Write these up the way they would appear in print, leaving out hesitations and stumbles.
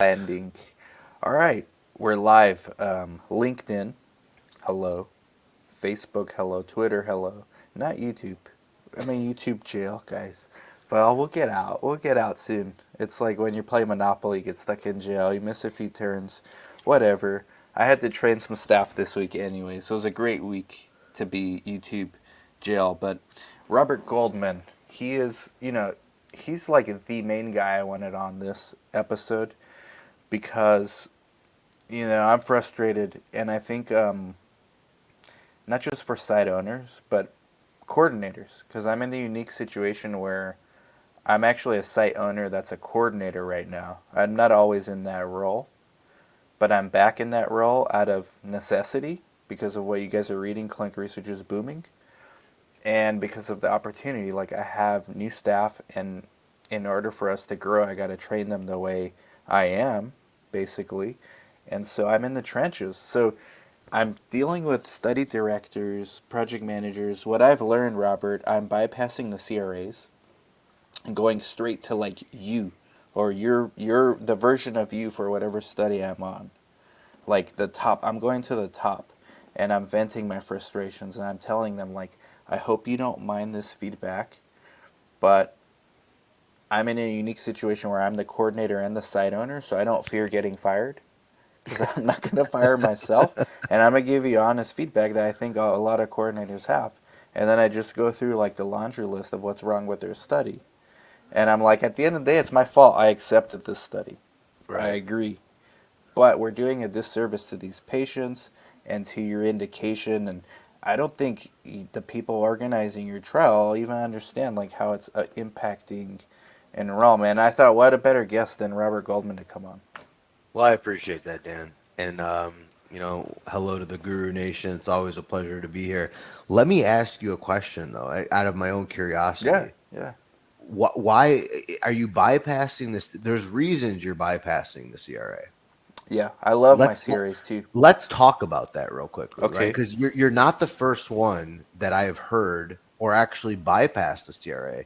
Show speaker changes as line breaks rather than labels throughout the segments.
Landing. All right, we're live. LinkedIn, hello. Facebook, hello. Twitter, hello. Not YouTube. I mean YouTube jail, guys. But we'll get out. We'll get out soon. It's like when you play Monopoly, you get stuck in jail. You miss a few turns, whatever. I had to train some staff this week anyway, so it was a great week to be YouTube jail. But Robert Goldman, he is, he's like the main guy I wanted on this episode because I'm frustrated, and I think not just for site owners but coordinators, because I'm in the unique situation where I'm actually a site owner that's a coordinator right now. I'm not always in that role, but I'm back in that role out of necessity because of what you guys are reading. Clinic research is booming, and because of the opportunity. Like, I have new staff, and in order for us to grow, I got to train them the way I am, basically. And so I'm in the trenches. So I'm dealing with study directors, project managers. What I've learned, Robert, I'm bypassing the CRAs and going straight to like you, or your the version of you for whatever study I'm on. Like the top, I'm going to the top, and I'm venting my frustrations, and I'm telling them like, I hope you don't mind this feedback, but I'm in a unique situation where I'm the coordinator and the site owner, so I don't fear getting fired because I'm not going to fire myself, and I'm going to give you honest feedback that I think a lot of coordinators have. And then I just go through like the laundry list of what's wrong with their study. And I'm like, at the end of the day, it's my fault. I accepted this study. I
Right.
agree. But we're doing a disservice to these patients and to your indication. And I don't think the people organizing your trial even understand like how it's impacting enrollment. And I thought, what a better guest than Robert Goldman to come on.
Well, I appreciate that, Dan. And hello to the Guru Nation. It's always a pleasure to be here. Let me ask you a question though, out of my own
Yeah,
curiosity.
yeah.
Why are you bypassing this? There's reasons you're bypassing the CRA.
Yeah, I love my
Let's
series too.
let's talk about that real quickly, right?
Okay.
Because you're not the first one that I have heard or actually bypassed the CRA.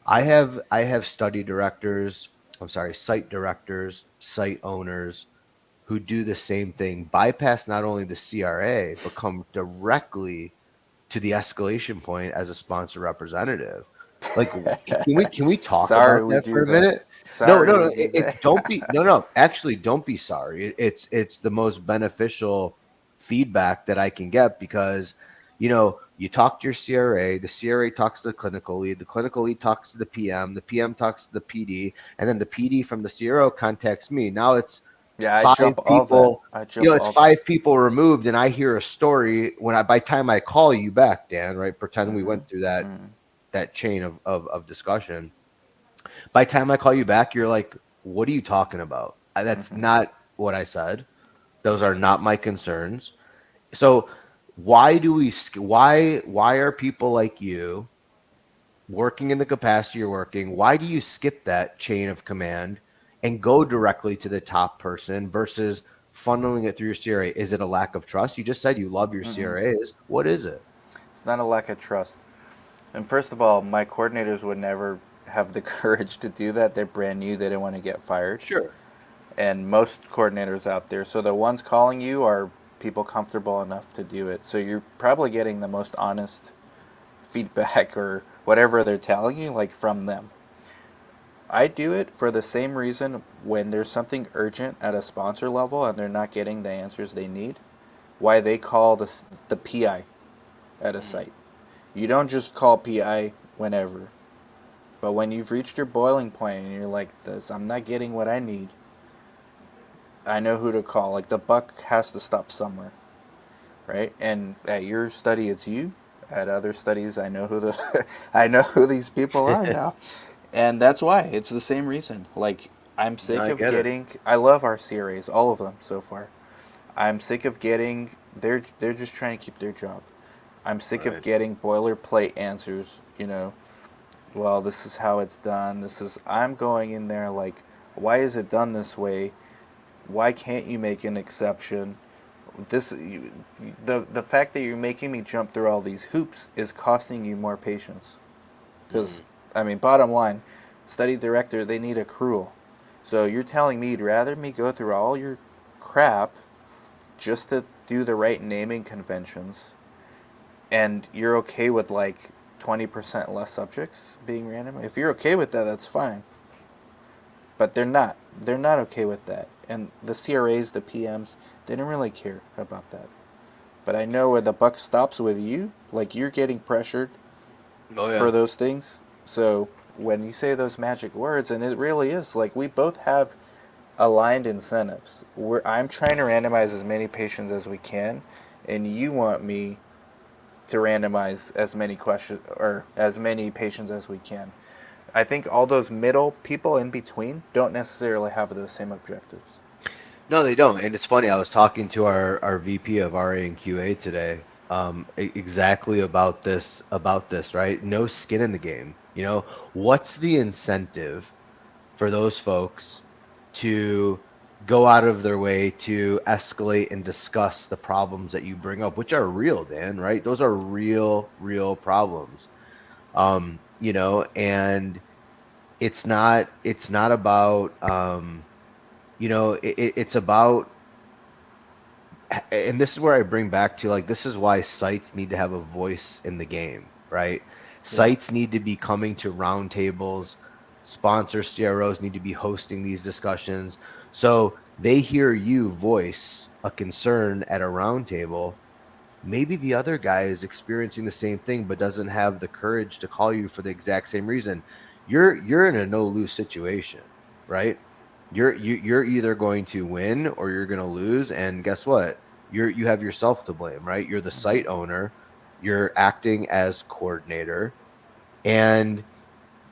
I have study directors, I'm sorry, site directors, site owners who do the same thing, bypass not only the CRA, but come directly to the escalation point as a sponsor representative. Like, can we talk
Sorry
about
we
that
do
for a
that.
minute? No,
Sorry
no, no.
we do that.
Don't be no, no. Actually, don't be sorry. It's the most beneficial feedback that I can get because you talk to your CRA, the CRA talks to the clinical lead talks to the PM talks to the PD, and then the PD from the CRO contacts me. Now it's
Yeah, I
five
jump all that.
people,
I jump
it's
all that.
five people removed, and I hear a story by time I call you back, Dan, right? Pretend we
Mm-hmm.
went through that
Mm-hmm.
that chain of discussion. By the time I call you back, you're like, what are you talking about? That's
Mm-hmm.
not what I said. Those are not my concerns. So why are people like you working in the capacity you're working? Why do you skip that chain of command and go directly to the top person versus funneling it through your CRA? Is it a lack of trust? You just said you love your
Mm-mm.
CRAs. What is it?
It's not a lack of trust. And first of all, my coordinators would never have the courage to do that. They're brand new. They didn't want to get fired.
Sure.
And most coordinators out there, so the ones calling you are people comfortable enough to do it. So you're probably getting the most honest feedback or whatever they're telling you, like from them. I do it for the same reason when there's something urgent at a sponsor level and they're not getting the answers they need. Why they call the PI at a
Mm,
site. You don't just call PI whenever, but when you've reached your boiling point and you're like, this, I'm not getting what I need, I know who to call. Like, the buck has to stop somewhere, right? And at your study, it's you. At other studies, I know who the I know who these people are now, and that's why it's the same reason. Like, I'm
no,
sick
I
of
get it.
getting. I love our series, all of them so far. I'm sick of getting. They're just trying to keep their job. I'm sick of
Right.
getting boilerplate answers. Well, this is how it's done. This is. I'm going in there like, why is it done this way? Why can't you make an exception? The fact that you're making me jump through all these hoops is costing you more patience. Because
Mm,
I mean, bottom line, study director, they need accrual. So you're telling me you'd rather me go through all your crap just to do the right naming conventions, and you're okay with like 20% less subjects being random? If you're okay with that, that's fine. But they're not. They're not okay with that. And the CRAs, the PMs, they don't really care about that. But I know where the buck stops with you. Like, you're getting pressured
Oh
for
yeah.
those things. So when you say those magic words, and it really is like we both have aligned incentives. I'm trying to randomize as many patients as we can, and you want me to randomize as many questions or as many patients as we can. I think all those middle people in between don't necessarily have those same objectives.
No, they don't. And it's funny, I was talking to our VP of RA and QA today, exactly about this, right? No skin in the game. You know, what's the incentive for those folks to go out of their way to escalate and discuss the problems that you bring up, which are real, Dan, right? Those are real problems. And it's not about it's about, and this is where I bring back to, like, this is why sites need to have a voice in the game, right?
Yeah.
Sites need to be coming to roundtables, sponsors, CROs need to be hosting these discussions. So they hear you voice a concern at a roundtable. Maybe the other guy is experiencing the same thing but doesn't have the courage to call you for the exact same reason. You're in a no lose situation, right? You're either going to win or you're going to lose, and guess what? You have yourself to blame, right? You're the
Hmm.
site owner, you're acting as coordinator, and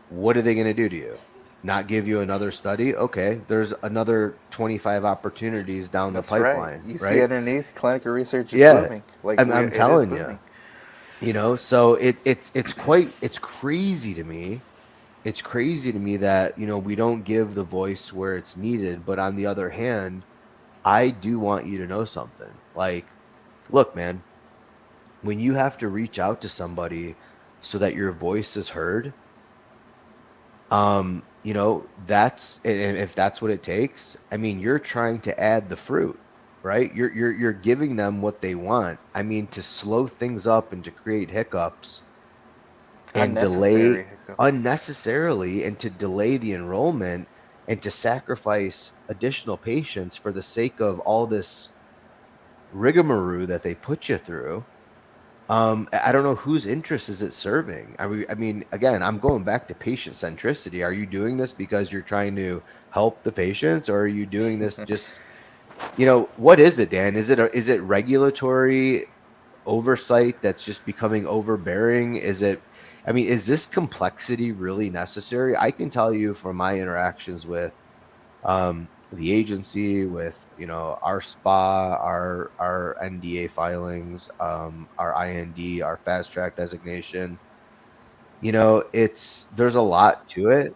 what are they going to do to you? Not give you another study? Okay, there's another 25 opportunities down the
That's right.
pipeline,
You see
right?
underneath, clinical research is
Yeah,
booming. Like
I'm
it is
telling you.
booming.
So it's crazy to me. It's crazy to me that, we don't give the voice where it's needed, but on the other hand, I do want you to know something. Like, look, man, when you have to reach out to somebody so that your voice is heard, that's, and if that's what it takes, I mean, you're trying to add the fruit, right? You're giving them what they want. I mean, to slow things up and to create hiccups and
Unnecessary
delay
hiccup.
unnecessarily, and to delay the enrollment and to sacrifice additional patients for the sake of all this rigmarole that they put you through. I don't know whose interest is it serving. I mean, again, I'm going back to patient centricity. Are you doing this because you're trying to help the patients, or are you doing this just, what is it, Dan? Is it regulatory oversight that's just becoming overbearing? I mean, is this complexity really necessary? I can tell you from my interactions with the agency, with, our SPA, our NDA filings, our IND, our fast track designation. There's a lot to it,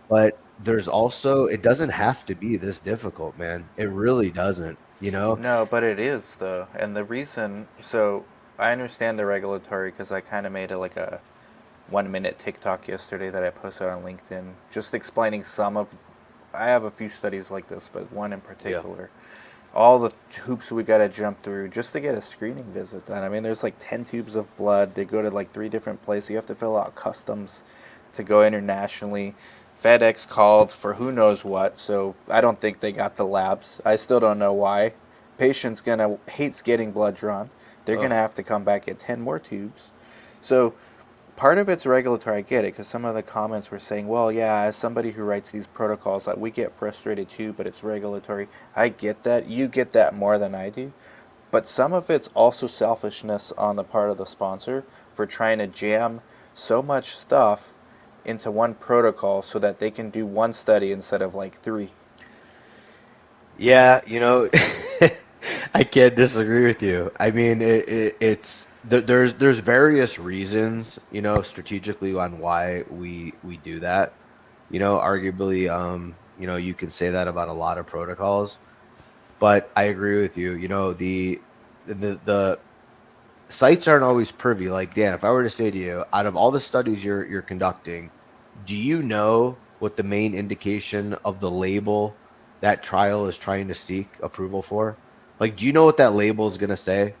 but there's also, it doesn't have to be this difficult, man. It really doesn't.
No, but it is though, and the reason. So I understand the regulatory because I kind of made it like a 1 minute TikTok yesterday that I posted on LinkedIn, just explaining some of. I have a few studies like this, but one in
Yeah.
particular. All the hoops we got to jump through just to get a screening visit done. I mean, there's like 10 tubes of blood. They go to like 3 different places. You have to fill out customs to go internationally. FedEx called for who knows what, so I don't think they got the labs. I still don't know why. Patient's gonna hates getting blood drawn. They're gonna
Oh,
have to come back, get 10 more tubes. So part of it's regulatory. I get it because some of the comments were saying, "Well, yeah, as somebody who writes these protocols, like, we get frustrated too, but it's regulatory." I get that. You get that more than I do. But some of it's also selfishness on the part of the sponsor for trying to jam so much stuff into one protocol so that they can do one study instead of like three.
yeah, I can't disagree with you. I mean, there's various reasons, strategically on why we do that. Arguably, you can say that about a lot of protocols, but I agree with you. The sites aren't always privy. Like, Dan, if I were to say to you, out of all the studies you're conducting, do you know what the main indication of the label that trial is trying to seek approval for? Like, do you know what that label is going to say?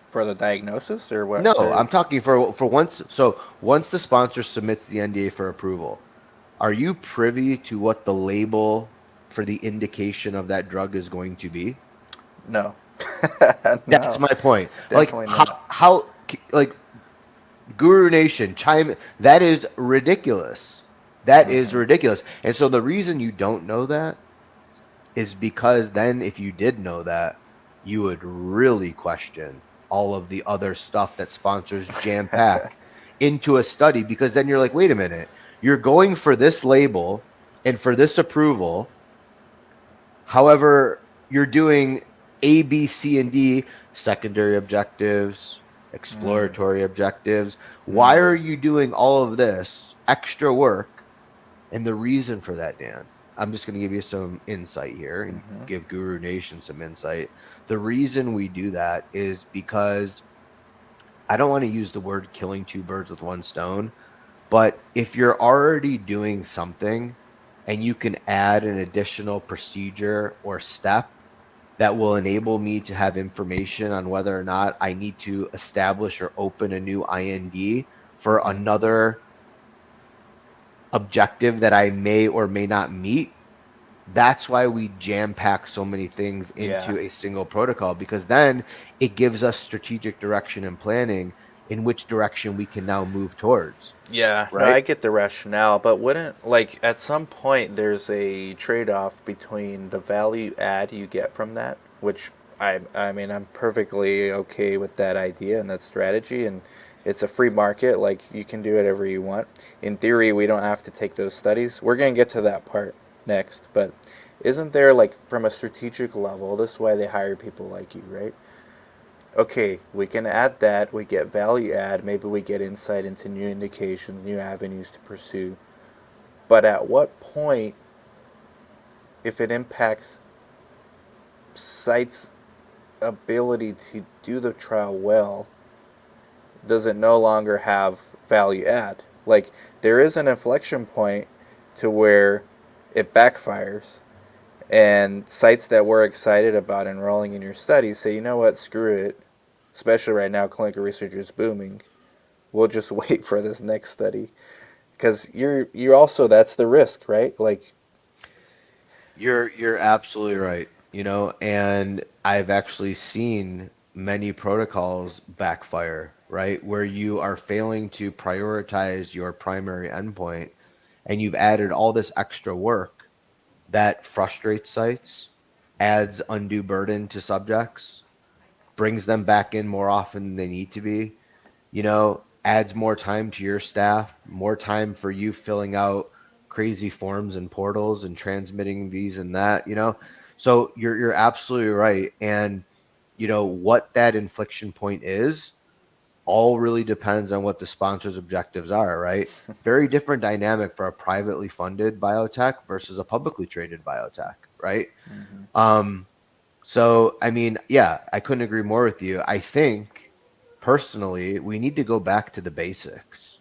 For the diagnosis or what
No,
they're
I'm talking for once. So once the sponsor submits the NDA for approval, are you privy to what the label for the indication of that drug is going to be?
no.
That's
No,
my point. Like
definitely not.
like Guru Nation chime that is ridiculous. That is
Hmm.
ridiculous. And so the reason you don't know that is because then if you did know that, you would really question all of the other stuff that sponsors jam pack into a study because then you're like, wait a minute, you're going for this label and for this approval. However, you're doing A, B, C, and D secondary objectives, exploratory objectives. Why are you doing all of this extra work? And the reason for that, Dan, I'm just going to give you some insight here and give Guru Nation some insight. The reason we do that is because I don't want to use the word killing two birds with one stone, but if you're already doing something and you can add an additional procedure or step that will enable me to have information on whether or not I need to establish or open a new IND for another objective that I may or may not meet. That's why we jam pack so many things
Yeah.
into a single protocol because then it gives us strategic direction and planning in which direction we can now move towards,
Yeah, no,
right?
I get the rationale, but wouldn't, like, at some point there's a trade-off between the value add you get from that, which I mean, I'm perfectly okay with that idea and that strategy, and it's a free market, like, you can do whatever you want. In theory, we don't have to take those studies. We're going to get to that part next, but isn't there, like, from a strategic level, this is why they hire people like you, right? Okay, we can add that, we get value add, maybe we get insight into new indications, new avenues to pursue. But at what point, if it impacts site's ability to do the trial well, does it no longer have value add? Like, there is an inflection point to where it backfires, and sites that were excited about enrolling in your study say, you know what, screw it. Especially right now, clinical research is booming. We'll just wait for this next study because you're also that's the risk, right? Like,
You're absolutely right, and I've actually seen many protocols backfire, right? Where you are failing to prioritize your primary endpoint and you've added all this extra work that frustrates sites, adds undue burden to subjects, brings them back in more often than they need to be, adds more time to your staff, more time for you filling out crazy forms and portals and transmitting these and that. So you're absolutely right. And what that inflection point is all really depends on what the sponsor's objectives are, right? Very different dynamic for a privately funded biotech versus a publicly traded biotech, right? Um, so, I mean, yeah, I couldn't agree more with you. I think personally, we need to go back to the basics.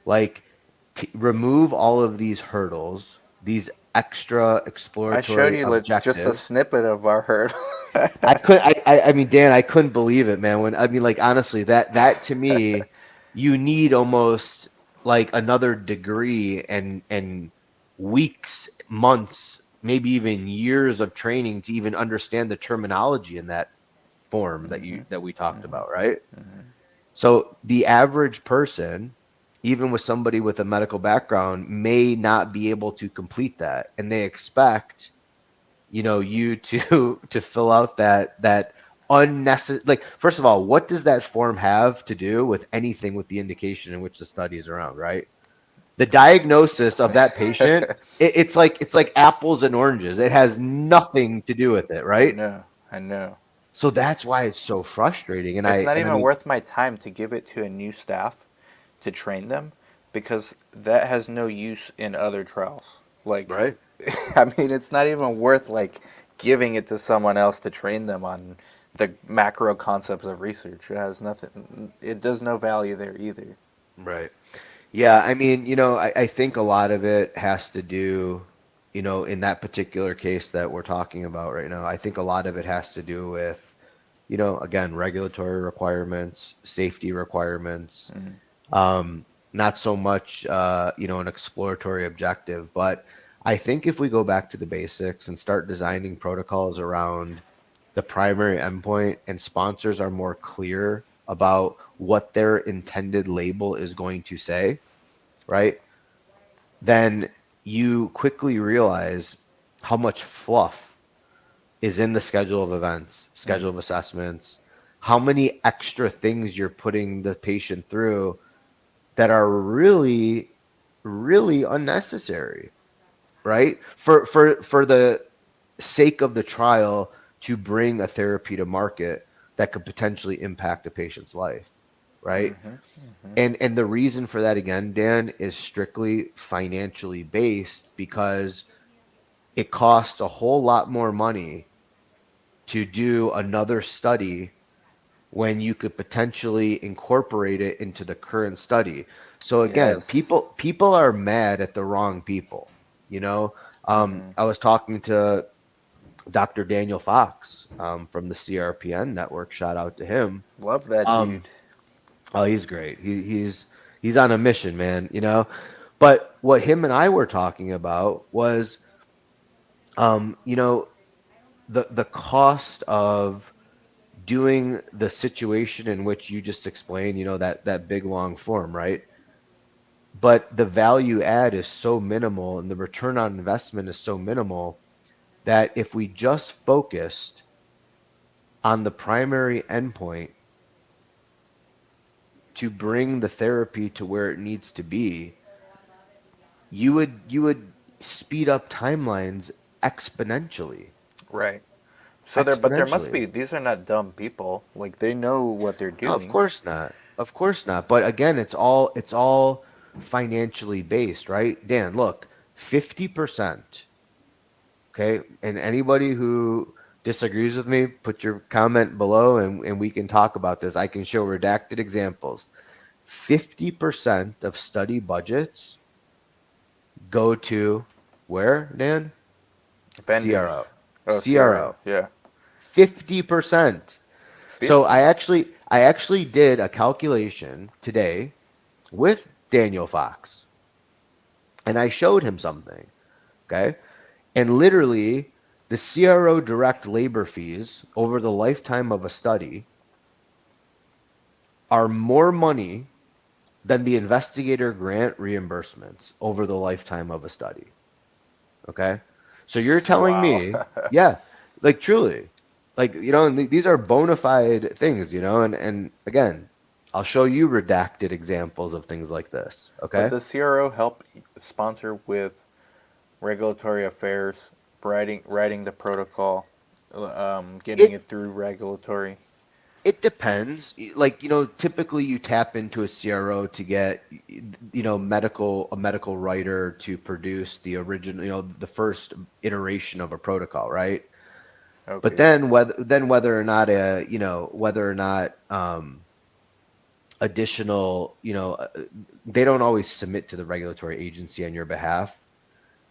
Like, remove all of these hurdles, these extra
I showed
exploratory
you just a
objectives.
snippet of our herd.
I mean, Dan, I couldn't believe it, man. I mean, like, honestly, that to me, you need almost like another degree and weeks, months, maybe even years of training to even understand the terminology in that form that we talked about, right? So the average person, even with somebody with a medical background, may not be able to complete that, and they expect you to to fill out that unnecessary. Like, first of all, what does that form have to do with anything with the indication in which the study is around, right? The diagnosis of that patient, it's like apples and oranges. It has nothing to do with it,
I
right?
know, I know.
So that's why it's so frustrating. And
It's
I
not
and I
even
mean,
worth my time to give it to a new staff to train them because that has no use in other trials. Like,
right?
I mean, it's not even worth like giving it to someone else to train them on the macro concepts of research. It has nothing. It does no value there either.
Right. Yeah, I mean, I think a lot of it has to do, in that particular case that we're talking about right now, I think a lot of it has to do with, again, regulatory requirements, safety requirements,
Mm.
um, not so much, an exploratory objective. But I think if we go back to the basics and start designing protocols around the primary endpoint and sponsors are more clear about what their intended label is going to say, right? Then you quickly realize how much fluff is in the schedule of events, schedule
Mm.
of assessments, how many extra things you're putting the patient through that are really, really unnecessary, right? For the sake of the trial to bring a therapy to market that could potentially impact a patient's life, right?
Mm-hmm. Mm-hmm.
And the reason for that again, Dan, is strictly financially based because it costs a whole lot more money to do another study when you could potentially incorporate it into the current study. So again,
Yes.
people are mad at the wrong people. You know,
Mm-hmm.
I was talking to Dr. Daniel Fox from the CRPN network. Shout out to him.
Love that
Um,
dude.
oh, he's great. He's on a mission, man. But what him and I were talking about was, um, you know, the cost of doing the situation in which you just explained, that big long form, right? But the value add is so minimal and the return on investment is so minimal that if we just focused on the primary endpoint to bring the therapy to where it needs to be, you would speed up timelines exponentially.
Right. But there must
Exponentially.
be. These are not dumb people. Like they know what they're
No, of
doing.
course not. Of course not. But again, it's all financially based, right? Dan, look, 50%, okay? And anybody who disagrees with me, put your comment below and we can talk about this. I can show redacted examples. 50% of study budgets go to where, Dan? CRO.
Vendors. Oh, CRO.
CRO.
Yeah.
50%. So I
50.
actually I actually did a calculation today with Daniel Fox and I showed him something, okay? And literally the CRO direct labor fees over the lifetime of a study are more money than the investigator grant reimbursements over the lifetime of a study. Okay. So you're telling
Wow.
me, yeah, like truly, like, and these are bona fide things, and again, I'll show you redacted examples of things like this.
But
Okay.
does CRO help sponsor with regulatory affairs, writing the protocol, getting
It
it through regulatory?
it depends. Like, typically you tap into a CRO to get, a medical writer to produce the original, the first iteration of a protocol, right? But
Okay.
then whether or not additional, they don't always submit to the regulatory agency on your behalf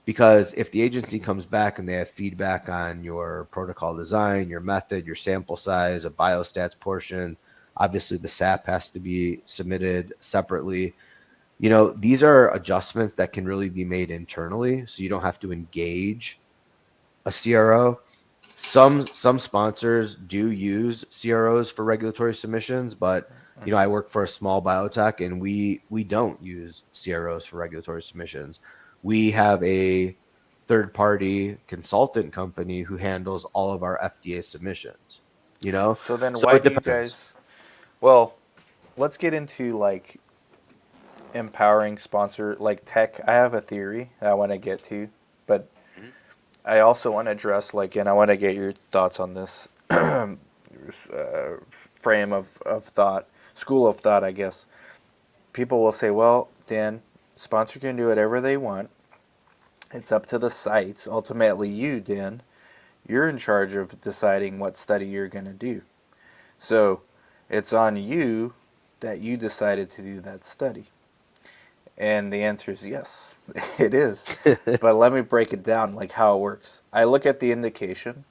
because if the agency comes back and they have feedback on your protocol design, your method, your sample size, a biostats portion, obviously the SAP has to be submitted separately. These are adjustments that can really be made internally, so you don't have to engage a CRO. Some sponsors do use CROs for regulatory submissions, but
Mm-hmm.
I work for a small biotech and we don't use CROs for regulatory submissions. We have a third party consultant company who handles all of our FDA submissions,
So then,
so
why
it
do you
depends.
guys? Well, let's get into like empowering sponsor like tech. I have a theory that I want to get to, but
Mhm.
I also want to address like, and I want to get your thoughts on this frame of thought, school of thought, I guess. People will say, well, Dan, sponsor can do whatever they want. It's up to the sites. Ultimately, you, Dan, you're in charge of deciding what study you're going to do. So it's on you that you decided to do that study. And the answer is yes, it is. But let me break it down like how it works. I look at the indication.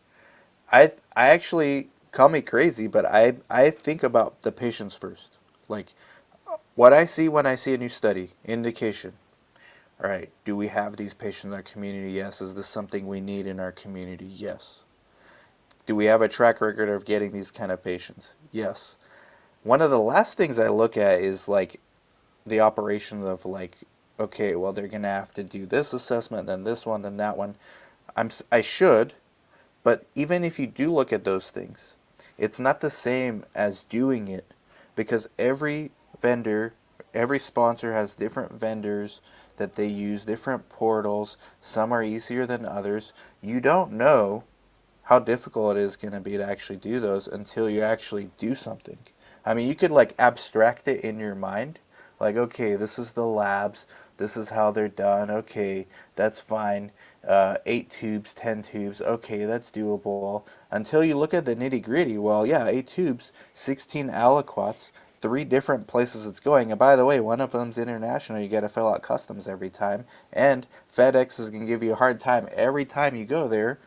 I actually, call me crazy, but I think about the patients first. Like what I see when I see a new study, indication. All right, do we have these patients in our community? Yes. Is this something we need in our community? Yes. Do we have a track record of getting these kind of patients? Yes. One of the last things I look at is like the operation of like, okay, well they're gonna have to do this assessment, then this one, then that one. I should, but even if you do look at those things, it's not the same as doing it because every vendor, every sponsor has different vendors that they use, different portals. Some are easier than others. You don't know how difficult it is going to be to actually do those until you actually do something. I mean, you could like abstract it in your mind, like, okay, this is the labs, this is how they're done, okay, that's fine. 8 tubes, 10 tubes, okay, that's doable. Until you look at the nitty gritty, well, yeah, 8 tubes, 16 aliquots, 3 different places it's going. And by the way, one of them's international. You got to fill out customs every time. And FedEx is going to give you a hard time every time you go there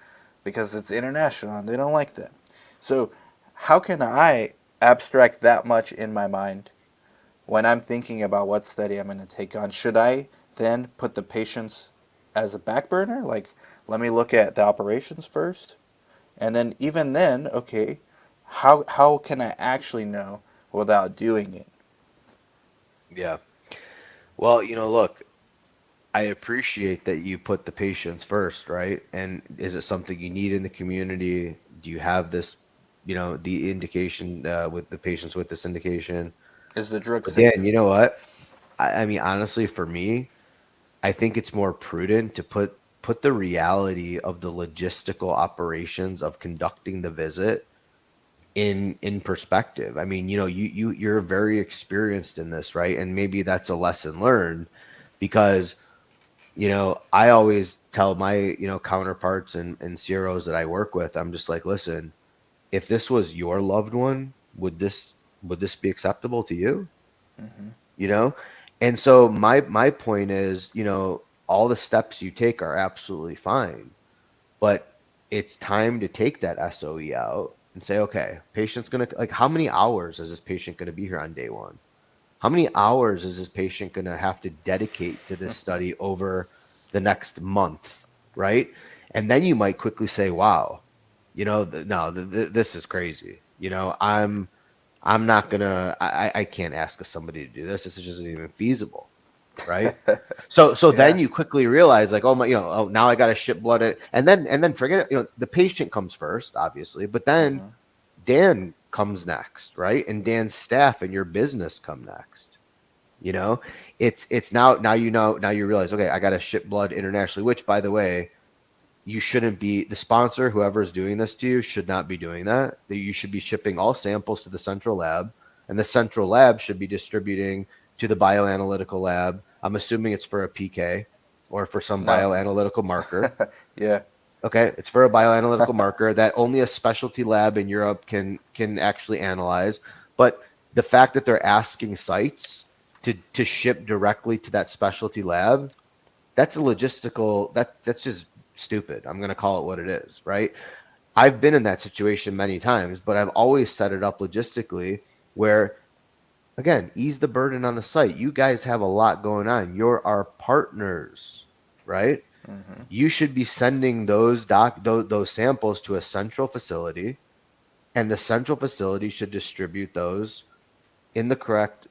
because it's international and they don't like that. So, how can I abstract that much in my mind when I'm thinking about what study I'm going to take on? Should I then put the patients as a back burner? Like, let me look at the operations first? And then, even then, okay, how can I actually know without doing it?
Yeah. Well, look, I appreciate that you put the patients first, right? And is it something you need in the community? Do you have this, the indication with the patients with this indication?
Is the drug
But Dan,
safe?
you know what? I mean, honestly, for me, I think it's more prudent to put the reality of the logistical operations of conducting the visit in perspective. I mean, you're very experienced in this, right? And maybe that's a lesson learned because I always tell my, counterparts and CROs that I work with, I'm just like, listen, if this was your loved one, would this be acceptable to you?
Mm-hmm.
You know? And so my point is, all the steps you take are absolutely fine, but it's time to take that SOE out and say, okay, patient's gonna like how many hours is this patient gonna be here on day one? How many hours is this patient going to have to dedicate to this study over the next month, right? And then you might quickly say, "Wow, no, this is crazy. I'm not gonna, I can't ask somebody to do this. This is just isn't even feasible, right?" So then
Yeah.
you quickly realize, like, oh my, oh now I got to ship blood, and then forget it. The patient comes first, obviously, but then
Mm-hmm.
Dan comes next, right? And Dan's staff and your business come next. You know, it's now you realize, okay, I got to ship blood internationally, which by the way, you shouldn't be the sponsor, whoever's doing this to you should not be doing that. That you should be shipping all samples to the central lab, and the central lab should be distributing to the bioanalytical lab. I'm assuming it's for a PK or for some
No.
bioanalytical marker.
Yeah.
Okay, it's for a bioanalytical marker that only a specialty lab in Europe can actually analyze. But the fact that they're asking sites to ship directly to that specialty lab, that's a logistical that's just stupid. I'm going to call it what it is, right? I've been in that situation many times, but I've always set it up logistically where again, ease the burden on the site. You guys have a lot going on. You're our partners, right?
Mm-hmm.
You should be sending those samples to a central facility, and the central facility should distribute those in the correct,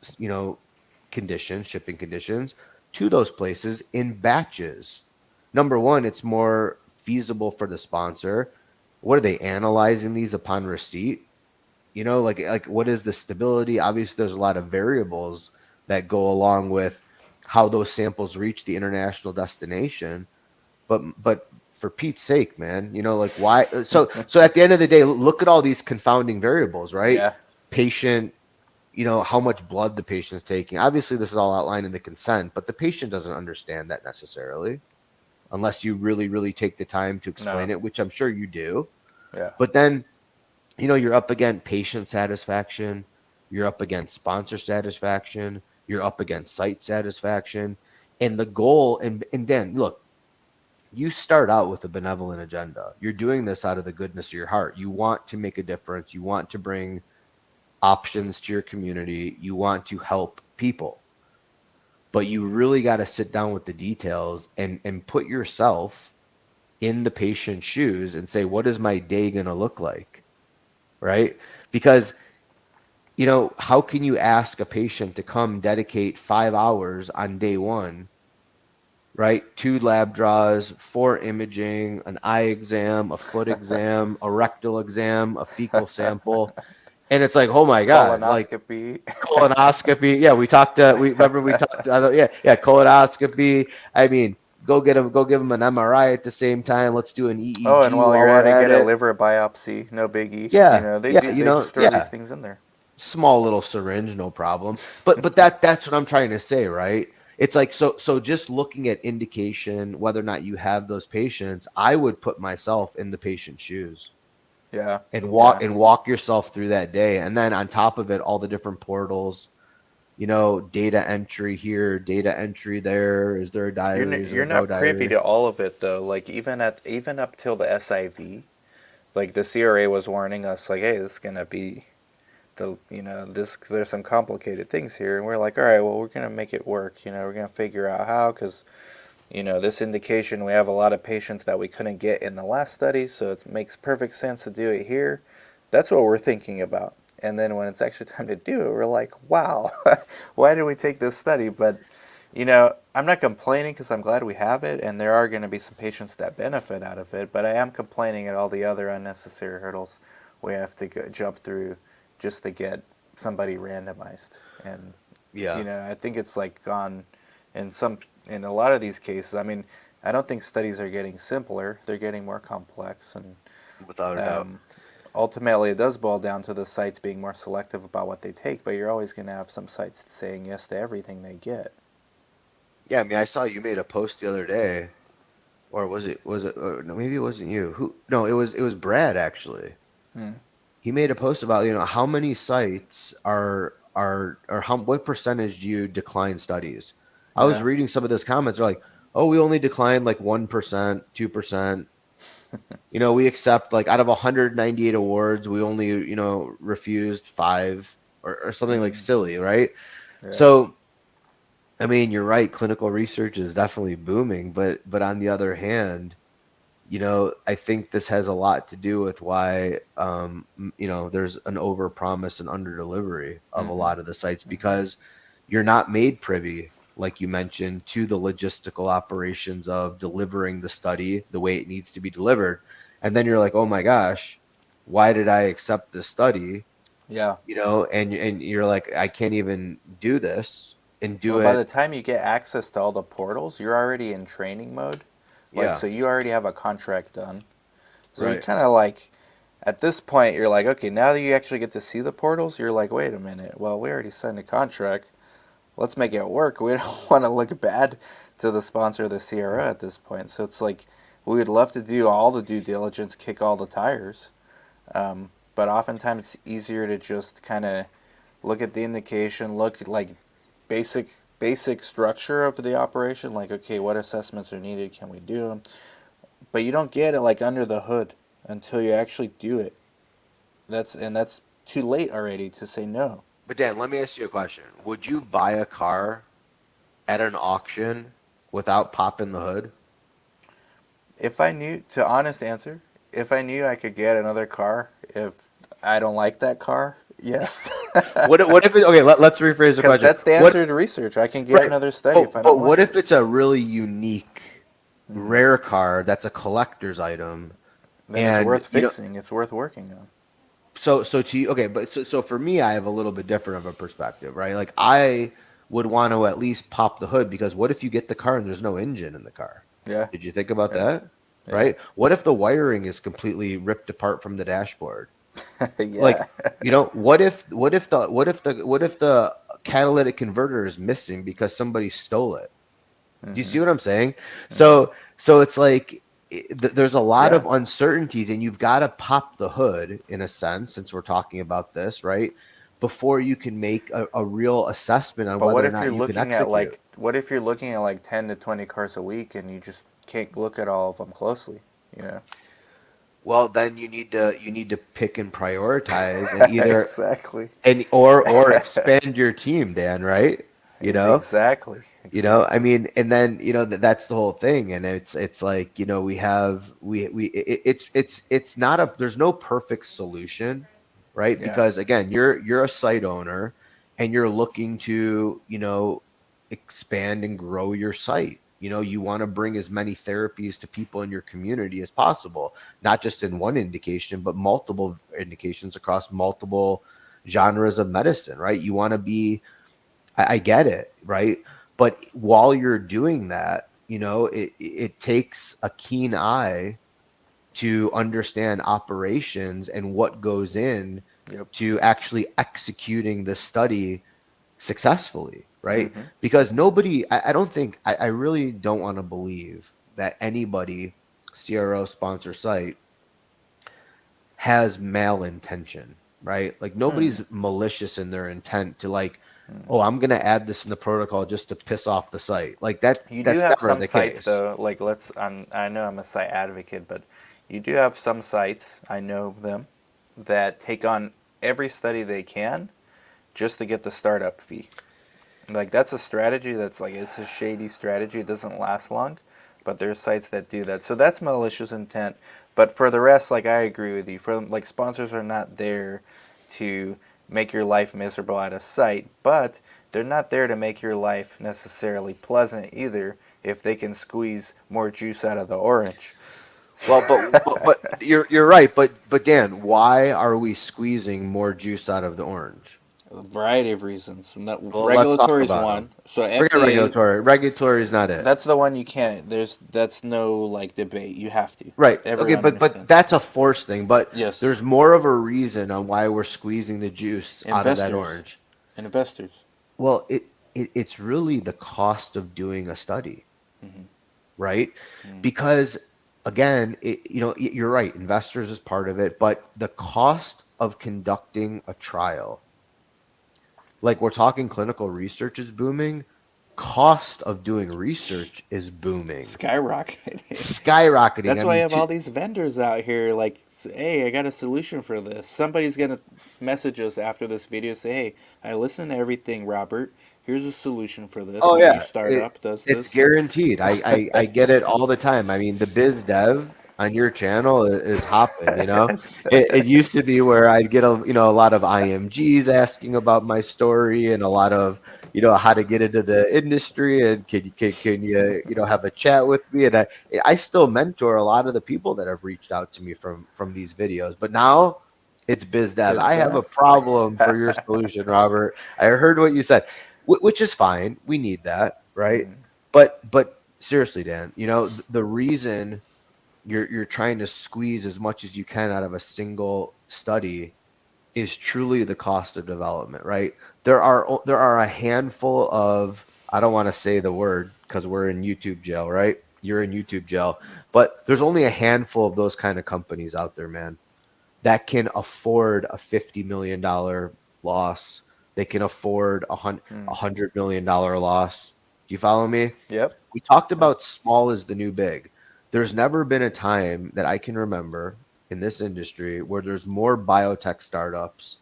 conditions, shipping conditions to those places in batches. Number one, it's more feasible for the sponsor. What are they analyzing these upon receipt? Like what is the stability? Obviously, there's a lot of variables that go along with how those samples reach the international destination. But for Pete's sake, man, like why? So at the end of the day, look at all these confounding variables, right?
Yeah.
Patient, how much blood the patient's taking. Obviously, this is all outlined in the consent, but the patient doesn't understand that necessarily unless you really, really take the time to
No.
explain it, which I'm sure you do.
Yeah.
But then, you're up against patient satisfaction, you're up against sponsor satisfaction, You're up against site satisfaction. And the goal, and Dan, look, you start out with a benevolent agenda. You're doing this out of the goodness of your heart. You want to make a difference. You want to bring options to your community. You want to help people. But you really got to sit down with the details and put yourself in the patient's shoes and say, what is my day going to look like? Right? Because, how can you ask a patient to come dedicate 5 hours on day one, right? Two lab draws, four imaging, an eye exam, a foot exam, a rectal exam, a fecal sample. And it's like, oh my God, like
Colonoscopy.
colonoscopy. Yeah, we remember we talked, yeah, colonoscopy. I mean, go give them an MRI at the same time. Let's do an
Oh, and
EEG
while
while
you're
we're
at it,
at
get a
it.
liver biopsy. No biggie.
Yeah, yeah,
They just throw these
yeah.
things in there.
Small little syringe, no problem. But that's what I'm trying to say, right? It's like, so just looking at indication, whether or not you have those patients, I would put myself in the patient's shoes
Yeah,
and walk
yeah.
and walk yourself through that day. And then on top of it, all the different portals, data entry here, data entry there. Is there a diary? Is
You're
there no
not privy
diary?
to all of it though. Like even up till the SIV, like the CRA was warning us, like, hey, this is gonna be this. There's some complicated things here, and we're like, all right, well, we're gonna make it work. We're gonna figure out how, because this indication, we have a lot of patients that we couldn't get in the last study, so it makes perfect sense to do it here. That's what we're thinking about. And then when it's actually time to do it, we're like, wow, why did we take this study? But, I'm not complaining because I'm glad we have it, and there are going to be some patients that benefit out of it, but I am complaining at all the other unnecessary hurdles we have to jump through just to get somebody randomized. And,
Yeah,
I think it's like gone in in a lot of these cases. I mean, I don't think studies are getting simpler; they're getting more complex, and
without a doubt.
um, ultimately, it does boil down to the sites being more selective about what they take. But you're always going to have some sites saying yes to everything they get.
Yeah, I mean, I saw you made a post the other day, or was it? Or no, maybe it wasn't you. Who? No, it was Brad actually.
Hmm.
He made a post about, how many sites are how what percentage do you decline studies? I was
Yeah.
reading some of those comments. They're like, oh, we only declined like 1%, 2%. We accept like out of 198 awards, we only, refused five or something like
Mm.
silly, right?
Yeah.
So, I mean, you're right, clinical research is definitely booming, but on the other hand, I think this has a lot to do with why, there's an overpromise and underdelivery of a
Mm-hmm.
lot of the sites
Mm-hmm.
because you're not made privy, like you mentioned, to the logistical operations of delivering the study the way it needs to be delivered. And then you're like, oh my gosh, why did I accept this study?
Yeah.
And you're like, I can't even do this and
Well,
do
by
it.
the time you get access to all the portals, you're already in training mode. Like,
Yeah,
so you already have a contract done. So you
right.
kind of like, at this point, you're like, okay, now that you actually get to see the portals, you're like, wait a minute. Well, we already signed a contract. Let's make it work. We don't want to look bad to the sponsor of the CRO at this point. So it's like, we would love to do all the due diligence, kick all the tires. But oftentimes it's easier to just kind of look at the indication, look at like basic basic structure of the operation, like okay, what assessments are needed, can we do them? But you don't get it like under the hood until you actually do it. That's too late already to say no.
But Dan, let me ask you a question. Would you buy a car at an auction without popping the hood?
If I knew, to honest answer, if I knew I could get another car, if I don't like that car, yes.
What if okay, let's rephrase the
Because
question.
that's the
What
answer to research. I can get
right,
another study if I
but
don't
what
like
if
it.
it's a really unique,
Hmm.
rare car that's a collector's item
Then it's
and
worth fixing. It's worth working on.
so to you, okay, but so for me I have a little bit different of a perspective, right? Like I would want to at least pop the hood because what if you get the car and there's no engine in the car?
Yeah,
Did you think about
yeah,
that?
yeah,
Right? What if the wiring is completely ripped apart from the dashboard?
yeah.
Like, what if the catalytic converter is missing because somebody stole it? Do you
Hmm.
see what I'm saying?
Hmm.
So it's like there's a lot
Yeah.
of uncertainties, and you've got to pop the hood in a sense, since we're talking about this, right? before you can make a real assessment on
But
whether or not you can execute.
what if you're looking at like 10 to 20 cars a week and you just can't look at all of them closely, you know?
Well, then you need to pick and prioritize and either
Exactly.
and or expand your team, Dan, right? You know?
Exactly.
I
Exactly.
mean, and then that's the whole thing, and it's like we have it's not a there's no perfect solution, right?
Yeah.
Because again, you're a site owner, and you're looking to expand and grow your site. You want to bring as many therapies to people in your community as possible, not just in one indication, but multiple indications across multiple genres of medicine, right? You want to be I get it, right? But while you're doing that, it takes a keen eye to understand operations and what goes in
Yep.
to actually executing the study successfully, right?
Mm-hmm.
Because I don't think, I really don't want to believe that anybody, CRO sponsor site, has malintention, right? Like
Mm.
nobody's malicious in their intent to like, oh, I'm gonna add this in the protocol just to piss off the site. Like
You do
that's
have
never
some
the
sites
case.
though, like I know I'm a site advocate, but you do have some sites, I know them, that take on every study they can just to get the startup fee. Like that's a strategy that's like it's a shady strategy. It doesn't last long, but there's sites that do that. So that's malicious intent. But for the rest, like I agree with you. For like sponsors are not there to make your life miserable at a site, but they're not there to make your life necessarily pleasant either if they can squeeze more juice out of the orange.
Well, but you're right. But Dan, why are we squeezing more juice out of the orange?
A variety of reasons.
Well, let's talk
Regulatory is
about them.
one. So
Forget
FDA,
regulatory. Regulatory is not it.
that's the one you can't. That's no like debate. You have to.
Right. Okay,
Everyone
but
understands.
that's a force thing. But
Yes,
there's more of a reason on why we're squeezing the juice out of that
investors,
orange.
investors.
Well, it's really the cost of doing a study,
Mm-hmm.
right?
Mm.
Because again, you're right, investors is part of it, but the cost of conducting a trial, like we're talking clinical research is booming, cost of doing research is booming,
Skyrocketing.
skyrocketing.
That's
I
why I
mean,
have all these vendors out here. Like, hey, I got a solution for this. Somebody's gonna message us after this video. Say, hey, I listened to everything, Robert. Here's a solution for this.
oh
My new
yeah,
startup does
it's
this.
guaranteed. I get it all the time. I mean, the biz dev on your channel is hopping, you know. It used to be where I'd get a lot of IMGs asking about my story and a lot of how to get into the industry and can you have a chat with me, and I still mentor a lot of the people that have reached out to me from these videos, but now it's biz dev.
Biz
I have a
dev.
problem for your solution, Robert. I heard what you said, which is fine. We need that, right?
Mm.
But seriously, Dan, the reason you're trying to squeeze as much as you can out of a single study is truly the cost of development, right? There are a handful of, I don't want to say the word because we're in YouTube jail, right? You're in YouTube jail, but there's only a handful of those kind of companies out there, man, that can afford a $50 million loss. They can afford a
Mm.
$100 million loss. Do you follow me?
Yep.
We talked
Yep.
about small is the new big. There's never been a time that I can remember in this industry where there's more biotech startups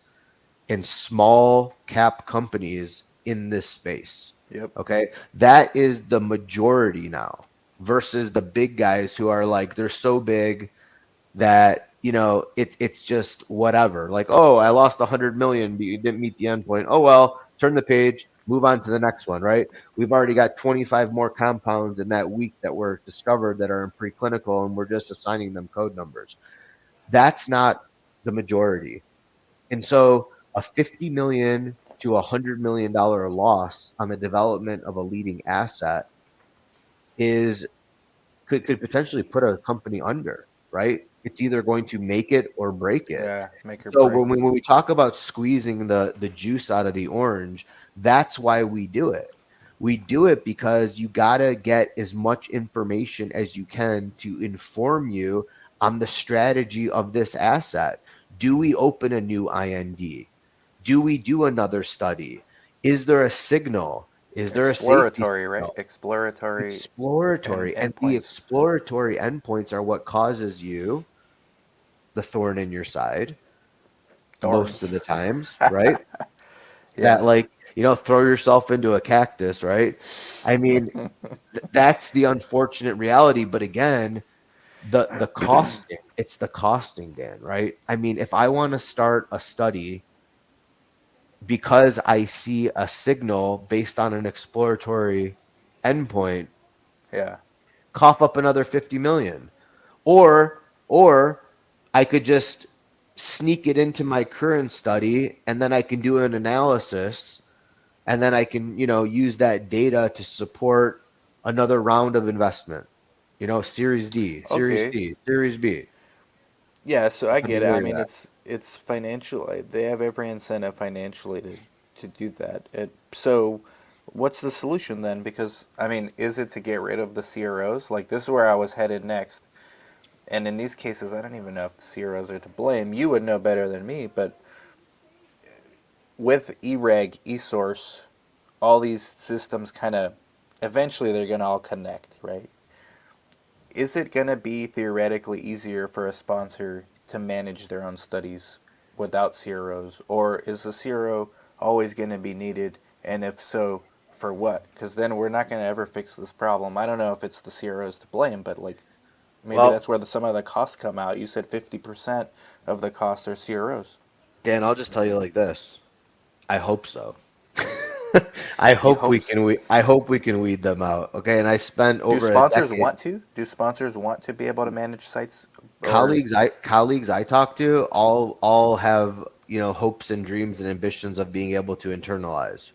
and small cap companies in this space.
Yep.
Okay. That is the majority now versus the big guys who are like, they're so big that it's just whatever. Like, oh, I lost 100 million, but you didn't meet the endpoint. Oh well, turn the page, move on to the next one, right? We've already got 25 more compounds in that week that were discovered that are in preclinical, and we're just assigning them code numbers. That's not the majority. And so a 50 million to $100 million loss on the development of a leading asset is could potentially put a company under, right? It's either going to make it or break it.
Yeah. Make or
So
break.
when we talk about squeezing the juice out of the orange, that's why we do it. We do it because you got to get as much information as you can to inform you on the strategy of this asset. Do we open a new IND? Do we do another study? Is there a signal? Is there a safety
Exploratory, right?
signal?
Exploratory and
Exploratory. And the
endpoints.
exploratory endpoints are what causes you the thorn in your side most of the
Thorns.
times, right? That
Yeah.
like, throw yourself into a cactus, right? I mean, that's the unfortunate reality. But again, the costing, it's the costing, Dan, right? I mean, if I want to start a study because I see a signal based on an exploratory endpoint,
Yeah.
cough up another 50 million. Or I could just sneak it into my current study and then I can do an analysis and then I can, use that data to support another round of investment. Series D, Series
Okay.
C, Series B,
Yeah, so I get
depending
it.
where
I
you're
mean,
at.
it's financial. They have every incentive financially to do that. So, what's the solution then? Because I mean, is it to get rid of the CROs? Like this is where I was headed next. And in these cases, I don't even know if the CROs are to blame. You would know better than me, but with eReg, eSource, all these systems kind of eventually they're going to all connect, right? Is it going to be theoretically easier for a sponsor to manage their own studies without CROs? Or is the CRO always going to be needed? And if so, for what? Because then we're not going to ever fix this problem. I don't know if it's the CROs to blame, but like maybe
Well,
that's where some of the costs come out. You said 50% of the cost are CROs.
Dan, I'll just tell you like this. I hope so. I
You
hope we
hope so.
can I hope we can weed them out. Okay. And I spent
Do
over a
sponsors
decade.
want to? Do sponsors want to be able to manage sites or
Colleagues I talk to all have, hopes and dreams and ambitions of being able to internalize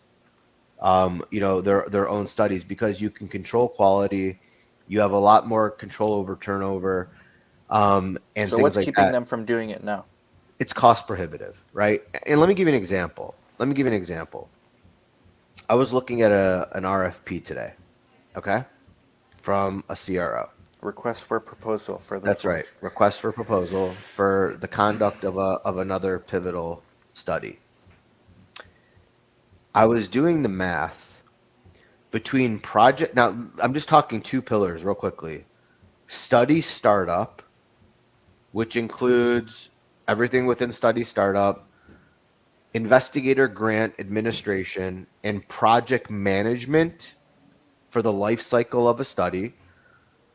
their own studies because you can control quality, you have a lot more control over turnover, and
so
things
what's
like
keeping
that.
them from doing it now?
It's cost prohibitive, right? And let me give you an example. I was looking at an RFP today, okay, from a CRO.
Request for proposal for those
That's right.
words.
Request for proposal for the conduct of another pivotal study. I was doing the math between project. Now, I'm just talking two pillars real quickly. Study startup, which includes everything within study startup, investigator grant administration, and project management for the life cycle of a study.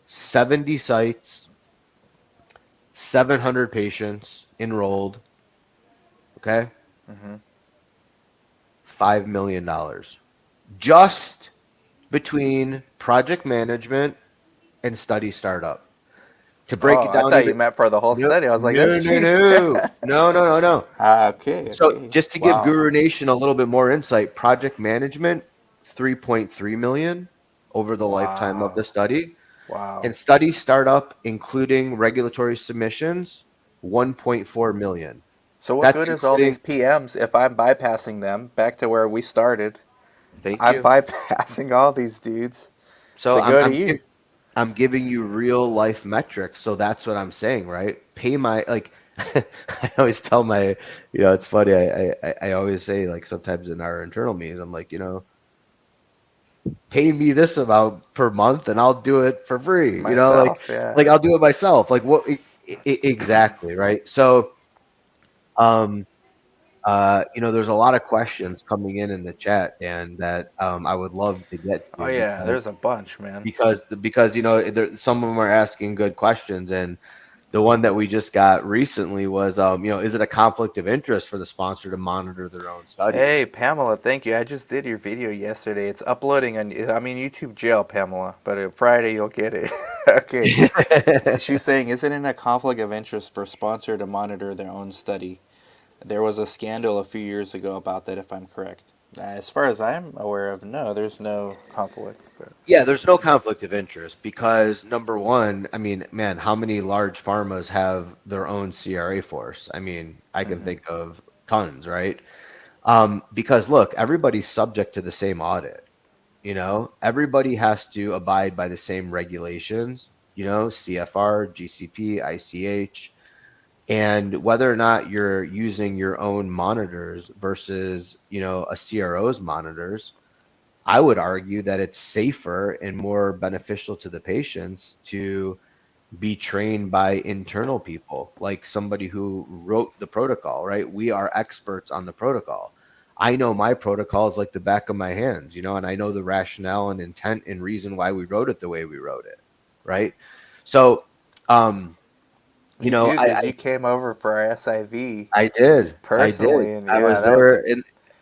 70 sites, 700 patients enrolled, okay?
Mm-hmm.
$5 million just between project management and study startup. To break
Oh,
it
I
down
thought
even,
you meant for the whole
no,
study. I was like, that's
no, no,
cheap.
no, no, no, no, no.
Okay,
So
okay.
just to give
Wow.
Guru Nation a little bit more insight, project management, 3.3 million over the lifetime of the
Wow.
study,
Wow.
and study startup, including regulatory submissions, 1.4 million.
So what
That's
good is all these
including.
PMs if I'm bypassing them back to where we started?
Thank
I'm
you.
bypassing all these dudes
So
to
I'm
go to
I'm
you.
I'm giving you real life metrics. So that's what I'm saying, right? Pay my like I always tell my, it's funny. I always say like sometimes in our internal meetings, I'm like, pay me this amount per month and I'll do it for free. Like
Myself, yeah.
I'll do it myself. Like what exactly, right? So um there's a lot of questions coming in the chat and that I would love to get
Oh
to
yeah,
because
there's a bunch, man.
some of them are asking good questions, and the one that we just got recently was, is it a conflict of interest for the sponsor to monitor their own study?
Hey, Pamela, thank you. I just did your video yesterday. It's uploading on, I mean, YouTube jail, Pamela, but Friday you'll get it. Okay. She's saying, is it in a conflict of interest for a sponsor to monitor their own study? There was a scandal a few years ago about that, if I'm correct. As far as I'm aware of, no, there's no conflict. But
Yeah, there's no conflict of interest because number one, I mean, man, how many large pharmas have their own CRA force? I mean, I can
mm-hmm.
think of tons, right? Because look, everybody's subject to the same audit. Everybody has to abide by the same regulations, CFR, GCP, ICH. And whether or not you're using your own monitors versus, a CRO's monitors, I would argue that it's safer and more beneficial to the patients to be trained by internal people, like somebody who wrote the protocol, right? We are experts on the protocol. I know my protocols like the back of my hands, and I know the rationale and intent and reason why we wrote it the way we wrote it, right? So, um,
You do,
I,
because you came over for our SIV
I did.
personally, and yeah,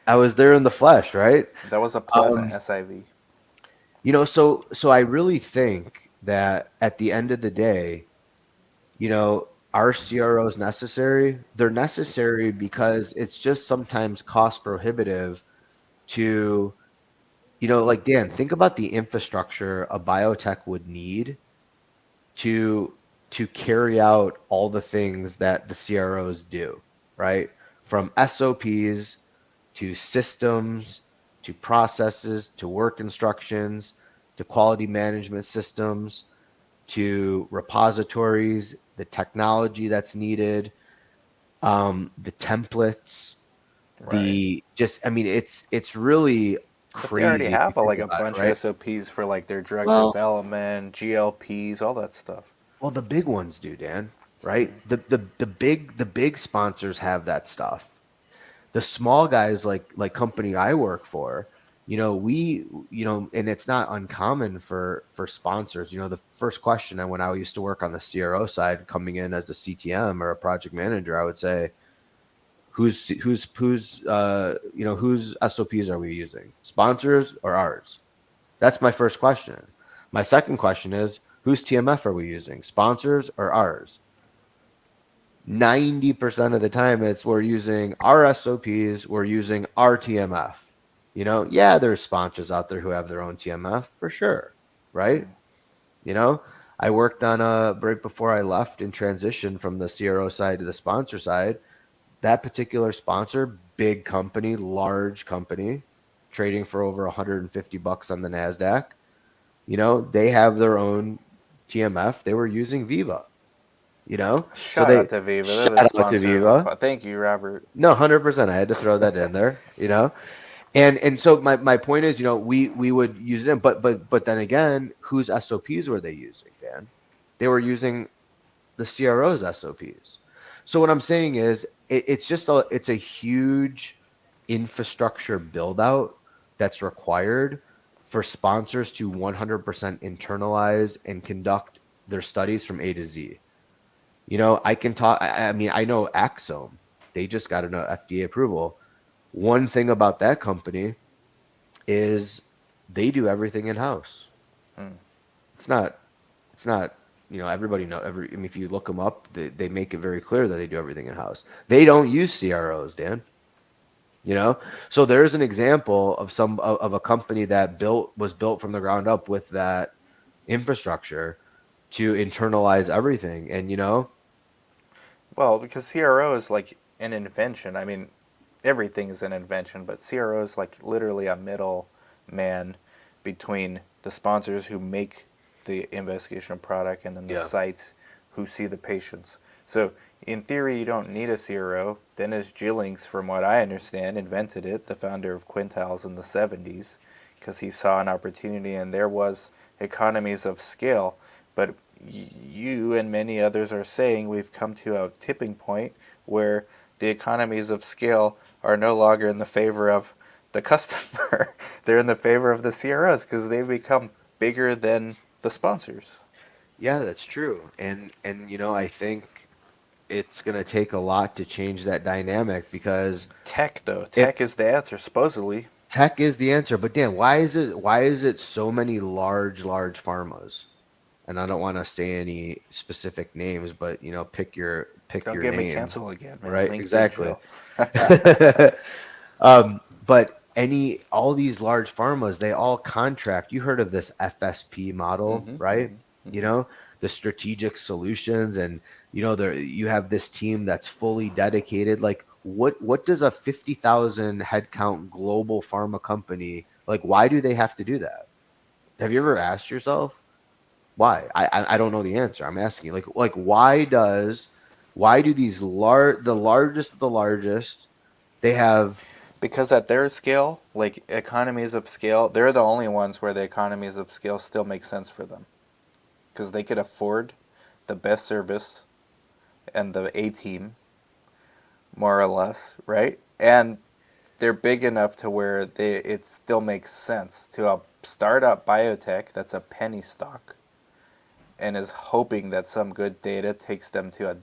I was there in the flesh, right?
that was a pleasant
Um,
SIV.
so I really think that at the end of the day, are CROs necessary? They're necessary because it's just sometimes cost prohibitive to, like Dan, think about the infrastructure a biotech would need to carry out all the things that the CROs do, right? From SOPs to systems to processes to work instructions to quality management systems to repositories, the technology that's needed, the templates,
Right.
I mean, it's really
But they already
crazy if you
have
think
a
about it,
bunch of
right?
SOPs for like their drug
Well,
development, GLPs, all that stuff.
the big ones do, Dan, right? The big sponsors have that stuff. The small guys like company I work for, and it's not uncommon for sponsors. The first question when I used to work on the CRO side, coming in as a CTM or a project manager, I would say, whose SOPs are we using? Sponsors or ours? That's my first question. My second question is, whose TMF are we using? Sponsors or ours? 90% of the time it's we're using our SOPs, we're using our TMF. Yeah, there's sponsors out there who have their own TMF for sure, right? You know, I worked on right before I left and transitioned from the CRO side to the sponsor side. That particular sponsor, big company, large company, trading for over 150 bucks on the Nasdaq. They have their own TMF. They were using Viva. So
Shout
they
out to Viva. They're
shout
the
out to
sponsor of the
Viva.
pod. Thank you, Robert.
No, 100%. I had to throw that in there. And so my point is, we would use them, but then again, whose SOPs were they using, Dan? They were using the CRO's SOPs. So what I'm saying is, it's a huge infrastructure build out that's required for sponsors to 100% internalize and conduct their studies from A to Z. I can talk. I mean, I know Axome. They just got an FDA approval. One thing about that company is they do everything in house. It's not. It's not. Everybody know. I mean, if you look them up, they make it very clear that they do everything in house. They don't use CROs, Dan. You know, so there's an example of of a company that was built from the ground up with that infrastructure to internalize everything. And
Well, because CRO is like an invention. I mean, everything is an invention, but CRO is like literally a middle man between the sponsors who make the investigation product and then the
yeah,
sites who see the patients. So, in theory, you don't need a CRO. Dennis Gillings, from what I understand, invented it, the founder of Quintiles in the 70s, because he saw an opportunity and there was economies of scale. But you and many others are saying we've come to a tipping point where the economies of scale are no longer in the favor of the customer. They're in the favor of the CROs because they've become bigger than the sponsors.
yeah, that's true. And I think it's going to take a lot to change that dynamic because
Tech, though,
if
tech is the answer, supposedly.
tech is the answer, but Dan, why is it so many large pharmas? And I don't want to say any specific names, but pick
Don't
your
get me
name,
canceled again, man.
right?
LinkedIn
Exactly.
jail.
But all these large pharmas, they all contract. You heard of this FSP model, right? You know, the strategic solutions, and you have this team that's fully dedicated. Like, what does a 50,000 headcount global pharma company like? Why do they have to do that? Have you ever asked yourself why? I don't know the answer. I'm asking you, like why does Why do the largest of the largest, they have
Because at their scale, like economies of scale, they're the only ones where the economies of scale still make sense for them. Because they could afford the best service and the A team, more or less, right? And they're big enough to where it still makes sense to a startup biotech that's a penny stock and is hoping that some good data takes them to $1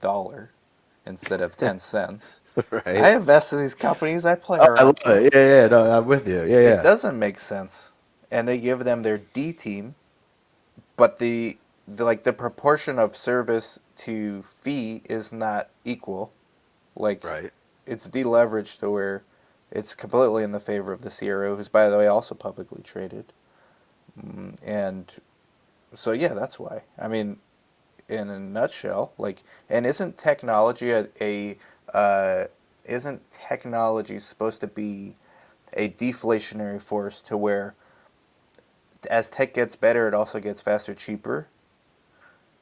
instead of 10 cents.
right?
I invest in these companies. I play
Oh, I love
around, bro.
it. Yeah, yeah, no, I'm with you. Yeah,
It
yeah.
doesn't make sense, and they give them their D team, but the proportion of service to fee is not equal. Like
Right.
it's deleveraged to where it's completely in the favor of the CRO, who's by the way also publicly traded. And so yeah, that's why. I mean, in a nutshell, like, and uh, isn't technology supposed to be a deflationary force to where as tech gets better, it also gets faster, cheaper.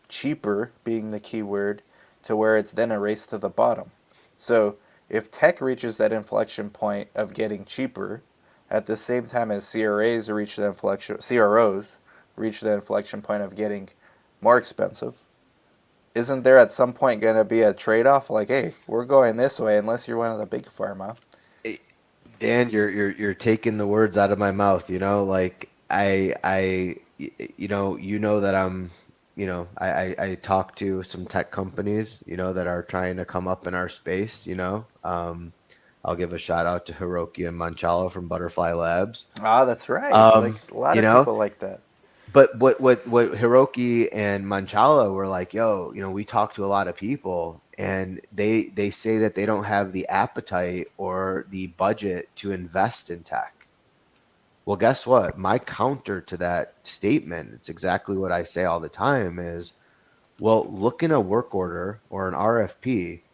Cheaper being the key word, to where it's then a race to the bottom. So if tech reaches that inflection point of getting cheaper, at the same time as CROs reach the inflection point of getting more expensive, isn't there at some point going to be a trade off? Like, hey, we're going this way unless you're one of the big pharma.
Eh, Dan, you're taking the words out of my mouth, you know, like you know that I talk to some tech companies, you know, that are trying to come up in our space, you know. I'll give a shout out to Hiroki and Manchala from Butterfly Labs.
Ah, that's right. Like a lot
You
of
know,
people like that.
but what Hiroki and Manchala were like, yo, you know, we talk to a lot of people and they say that they don't have the appetite or the budget to invest in tech. Well, guess what? My counter to that statement, it's exactly what I say all the time is, well, look in a work order or an RFP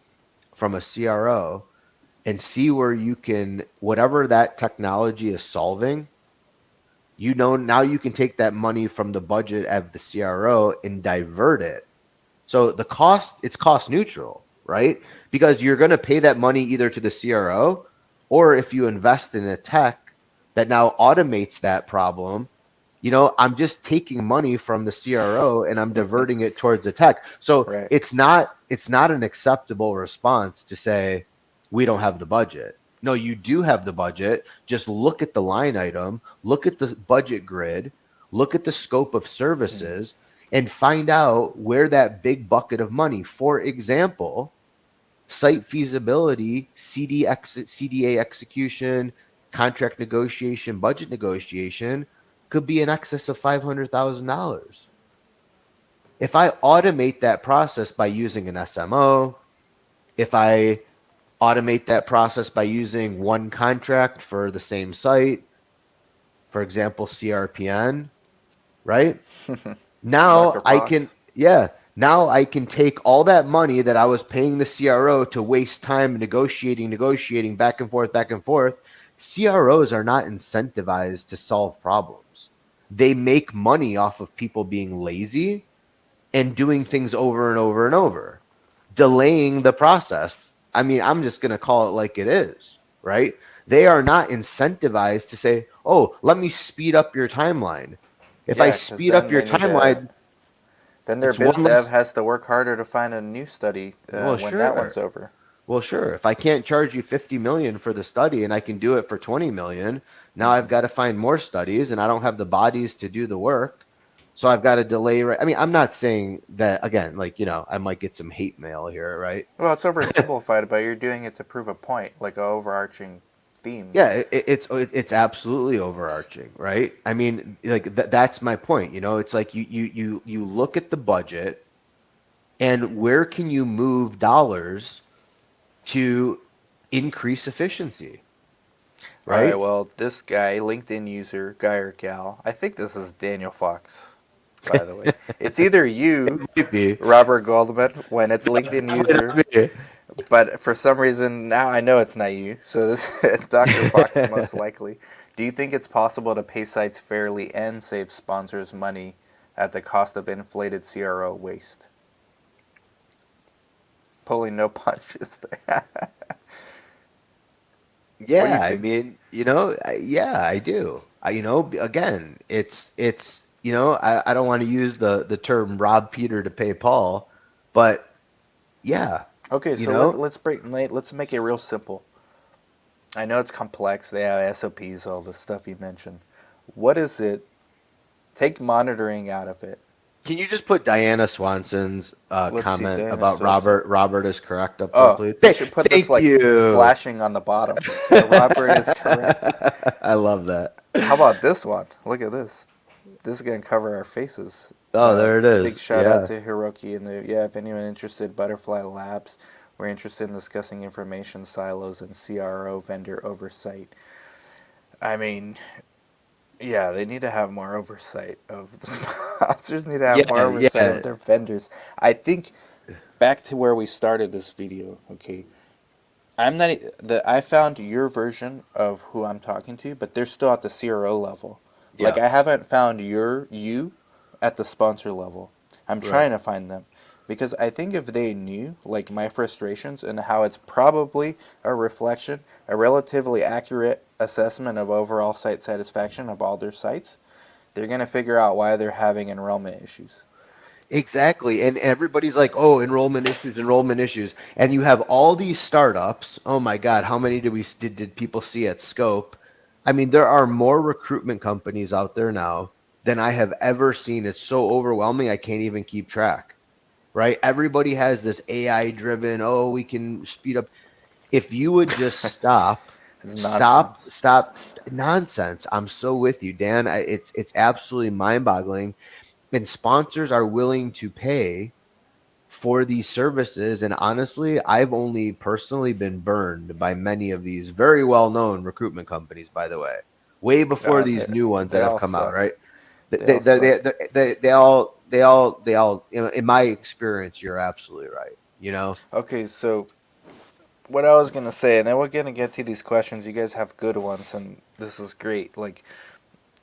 from a CRO and see where you can, whatever that technology is solving, you know, now you can take that money from the budget of the CRO and divert it. So the cost, it's cost neutral, right? Because you're going to pay that money either to the CRO or if you invest in a tech that now automates that problem, you know, I'm just taking money from the CRO and I'm diverting it towards the tech. So
Right.
it's not an acceptable response to say we don't have the budget. No, you do have the budget. Just look at the line item, look at the budget grid, look at the scope of
Mm.
services and find out where that big bucket of money, for example, site feasibility, CDA execution, contract negotiation, budget negotiation could be in excess of $500,000. If I automate that process by using an SMO, if I automate that process by using one contract for the same site, for example, CRPN, right?
Dr.
Now I can,
Fox.
yeah, now I can take all that money that I was paying the CRO to waste time negotiating back and forth, back and forth. CROs are not incentivized to solve problems. They make money off of people being lazy and doing things over and over and over, delaying the process. I mean, I'm just going to call it like it is, right? They are not incentivized to say, oh, let me speed up your timeline. If I
Yeah, because
speed up
then
your
they need to.
timeline,
Then their
it's
biz
one
dev
less.
has to work harder to find a new study
Well,
when that
sure.
one's over.
Well, sure. If I can't charge you 50 million for the study and I can do it for 20 million, now I've
Mm-hmm.
got to find more studies and I don't have the bodies to do the work. So I've got to delay. I mean, I'm not saying that again, like, you know, I might get some hate mail here, right?
Well, it's oversimplified, but you're doing it to prove a point, like an overarching theme.
Yeah, it's absolutely overarching, right? I mean, like that's my point. You know, it's like you look at the budget and where can you move dollars to increase efficiency,
All right,
right?
well, this guy, LinkedIn user, guy or gal, I think this is Daniel Fox, by the way. It's either you,
Might be.
Robert Goldman, when it's
No, it's
LinkedIn
definitely
user,
not me.
but for some reason now I know it's not you. So this Dr. Fox most likely. Do you think it's possible to pay sites fairly and save sponsors money at the cost of inflated CRO waste? pulling no punches there. What do you
Yeah, I
think?
mean, yeah, I do. Again, I don't want to use the term rob Peter to pay Paul, but yeah,
Okay,
you
so
know,
let's make it real simple. I know it's complex. They have SOPs, all the stuff you mentioned. What is it? Take monitoring out of it.
can you just put Diana Swanson's
Let's see,
comment
Dana
about
Swanson.
Robert is correct up there,
Oh,
please?
you should put this
Thank
like
you.
flashing on the bottom. That Robert is correct.
I love that.
How about this one? Look at this. This is gonna cover our faces.
Oh, there it
Big
is.
shout out
Yeah.
to Hiroki and the yeah. If anyone interested, Butterfly Labs. We're interested in discussing information silos and CRO vendor oversight. I mean, yeah, they need to have more oversight of the sponsors. Need to have more
Yeah,
oversight
yeah.
of their vendors. I think back to where we started this video. Okay, I'm not the I found your version of who I'm talking to, but they're still at the CRO level. Like
Yeah,
I haven't found you at the sponsor level. I'm
right.
trying to find them because I think if they knew like my frustrations and how it's probably a reflection, a relatively accurate assessment of overall site satisfaction of all their sites, they're going to figure out why they're having enrollment issues.
Exactly. And everybody's like, oh, enrollment issues. And you have all these startups. Oh my God, how many did people see at Scope? I mean, there are more recruitment companies out there now than I have ever seen. It's so overwhelming, I can't even keep track, right? Everybody has this AI driven, oh, we can speed up. If you would just
It's nonsense.
nonsense. I'm so with you, Dan. It's absolutely mind-boggling, and sponsors are willing to pay for these services. And honestly, I've only personally been burned by many of these very well-known recruitment companies, by the way before these new ones
They
that have
all
come out,
suck.
right?
They all suck.
They all, in my experience, you're absolutely right.
Okay, so what I was gonna say, and then we're gonna get to these questions. You guys have good ones, and this is great. Like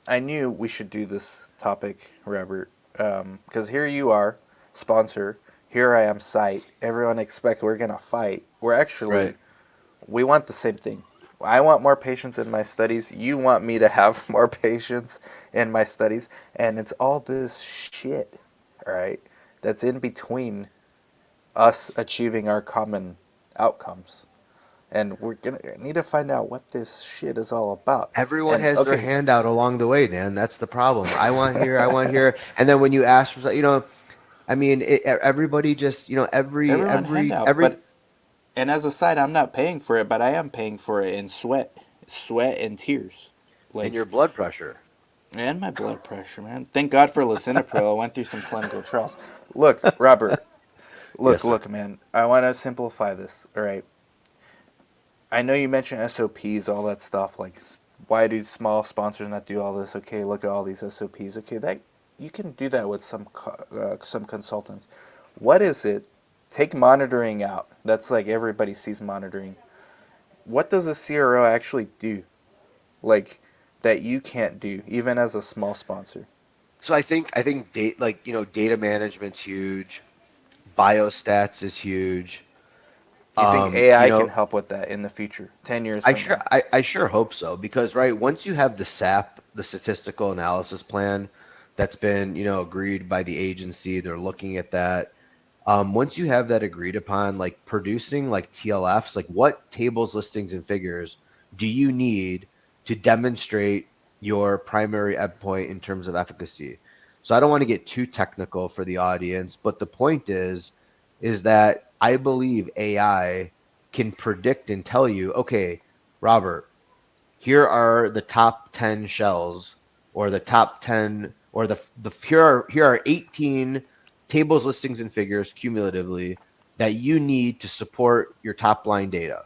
I knew we should do this topic, Robert, because here you are, sponsor. Here I am, site. Everyone expects we're gonna fight. We're
Right.
actually we want the same thing. I want more patients in my studies. You want me to have more patients in my studies, and it's all this shit, right? That's in between us achieving our common outcomes. And we're gonna need to find out what this shit is all about.
Everyone
And
has their
okay,
hand out along the way, Dan. That's the problem. I want here, and then when you ask for, I mean, everybody just,
everyone handout,
every,
but and as a side, I'm not paying for it, but I am paying for it in sweat and tears,
and your
like
blood pressure.
and my blood pressure, man. Thank God for lisinopril. I went through some clinical trials. Look, Robert.
Yes, sir.
Look, man. I want to simplify this. All right. I know you mentioned SOPs, all that stuff. Like, why do small sponsors not do all this? Okay, look at all these SOPs. Okay, that you can do that with some consultants. What is it? Take monitoring out. That's like everybody sees monitoring. What does a CRO actually do? Like that you can't do even as a small sponsor.
So I think data management's huge. Biostats is huge.
You think
Um, you
AI can
know,
help with that in the future, 10 years from now?
I sure hope so, because right, once you have the SAP, the statistical analysis plan, that's been, agreed by the agency, they're looking at that. Once you have that agreed upon, like producing like TLFs, like what tables, listings, and figures do you need to demonstrate your primary endpoint in terms of efficacy? So I don't want to get too technical for the audience, but the point is that I believe AI can predict and tell you, okay, Robert, here are the top 10 shells, or the top 10, or here are 18 tables, listings, and figures cumulatively that you need to support your top line data.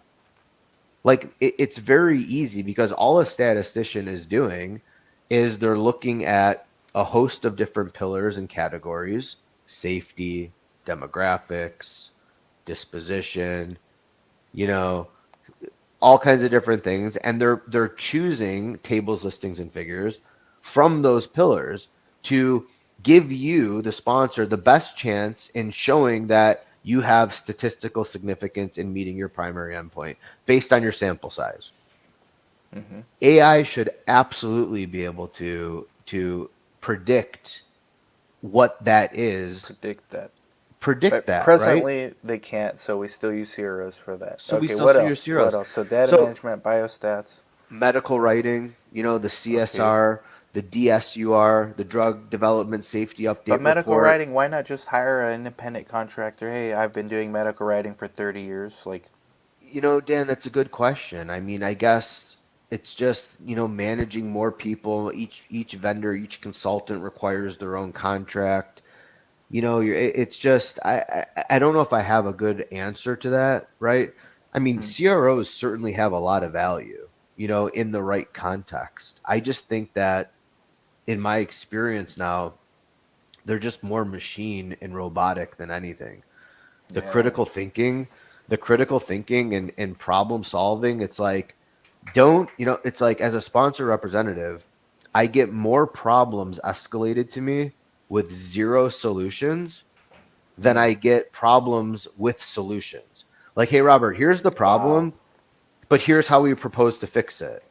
Like, it's very easy, because all a statistician is doing is they're looking at a host of different pillars and categories: safety, demographics, disposition, you know, all kinds of different things, and they're choosing tables, listings, and figures from those pillars to give you, the sponsor, the best chance in showing that you have statistical significance in meeting your primary endpoint based on your sample size.
Mm-hmm.
AI should absolutely be able to predict what that is,
Predict that.
predict
But
that, right?
presently they can't, so we still use zeros for that.
So we
Okay,
still
what
see your
else? What
zeros.
else? So data
So
management, biostats.
medical writing, the
Okay.
CSR, the DSUR, the drug development safety
But
update
medical
report.
writing, why not just hire an independent contractor? Hey, I've been doing medical writing for 30 years. Like,
Dan, that's a good question. I mean, I guess it's just, managing more people. Each vendor, each consultant requires their own contract. It's just I don't know if I have a good answer to that, right? I mean,
mm,
CROs certainly have a lot of value, in the right context. I just think that in my experience now, they're just more machine and robotic than anything. The
yeah.
critical thinking, the critical thinking and problem solving, it's like don't, it's like as a sponsor representative, I get more problems escalated to me with zero solutions than
Mm,
I get problems with solutions. Like, hey, Robert, here's the
wow.
problem, but here's how we propose to fix it.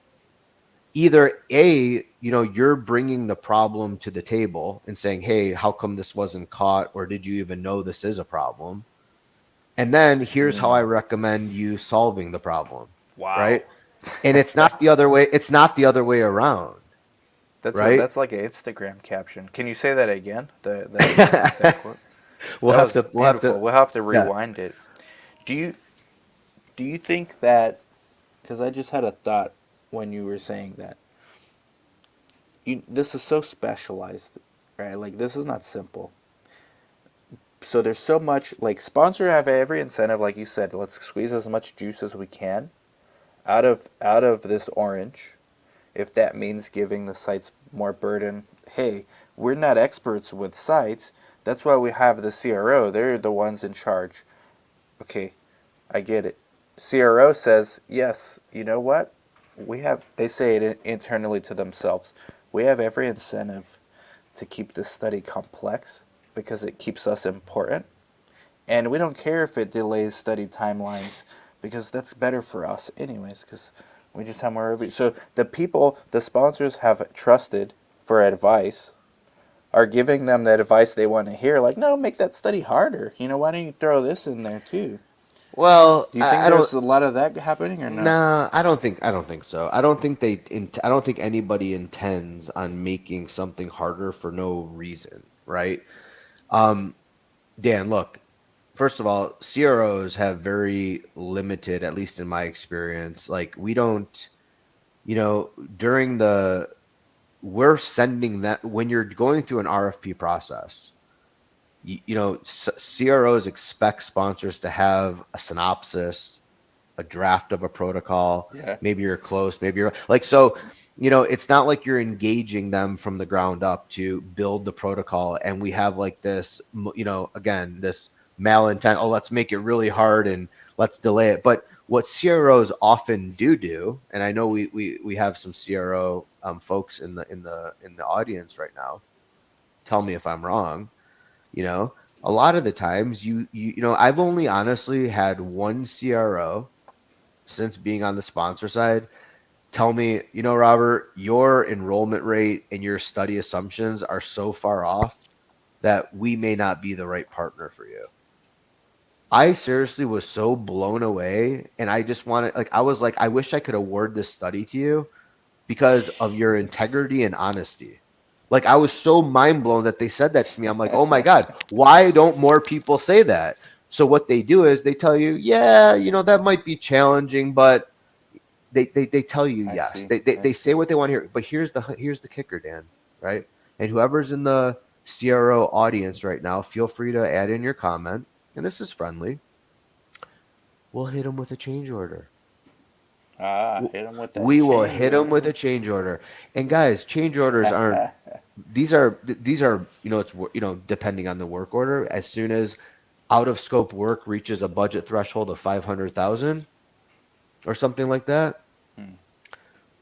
Either A, you're bringing the problem to the table and saying, hey, how come this wasn't caught? Or did you even know this is a problem? And then here's how I
Mm,
recommend you solving the problem,
wow.
right? And it's not the other way, it's not the other way around, right?
That's like an Instagram caption. Can you say that again? That quote.
we'll
That
have
was
to we'll have to
beautiful. We'll have to
yeah.
rewind it. Do you do you think that? Because I just had a thought when you were saying that. This is so specialized, right? Like this is not simple. So there's so much. Like sponsor have every incentive, like you said. Let's squeeze as much juice as we can out of this orange. If that means giving the sites more burden, hey, we're not experts with sites. That's why we have the CRO. They're the ones in charge. Okay, I get it. CRO says, yes, you know what? They say it internally to themselves. We have every incentive to keep this study complex because it keeps us important. And we don't care if it delays study timelines because that's better for us, anyways, because we just have more review. So the people, the sponsors have trusted for advice are giving them the advice they want to hear. Like, no, make that study harder. Why don't you throw this in there too?
Well,
Do you think
I don't
there's a lot of that happening or no?
nah, I don't think so. I don't think anybody intends on making something harder for no reason, right? Um, Dan, look, first of all, CROs have very limited, at least in my experience, like we don't, you know, during the we're sending that when you're going through an RFP process, CROs expect sponsors to have a synopsis, a draft of a protocol.
Yeah.
Maybe you're close, maybe you're like, so, it's not like you're engaging them from the ground up to build the protocol. And we have like this, again, this malintent, oh, let's make it really hard and let's delay it. But what CROs often do, and I know we have some CRO folks in the audience right now. Tell me if I'm wrong. You know, a lot of the times I've only honestly had one CRO since being on the sponsor side tell me, Robert, your enrollment rate and your study assumptions are so far off that we may not be the right partner for you. I seriously was so blown away, and I just wanted, like, I was like, I wish I could award this study to you because of your integrity and honesty. Like, I was so mind blown that they said that to me. I'm like, oh my God, why don't more people say that? So what they do is they tell you, yeah, that might be challenging, but they tell you
I
yes.
see.
They
I
they say
see.
what they want to hear. But here's the kicker, Dan, right? And whoever's in the CRO audience right now, feel free to add in your comment. And this is friendly. We'll hit them with a change order.
Ah, hit him with that
We will
change
hit them with
order.
a change order. And guys, change orders aren't. These are it's depending on the work order. As soon as out of scope work reaches a budget threshold of 500,000 or something like that,
Hmm.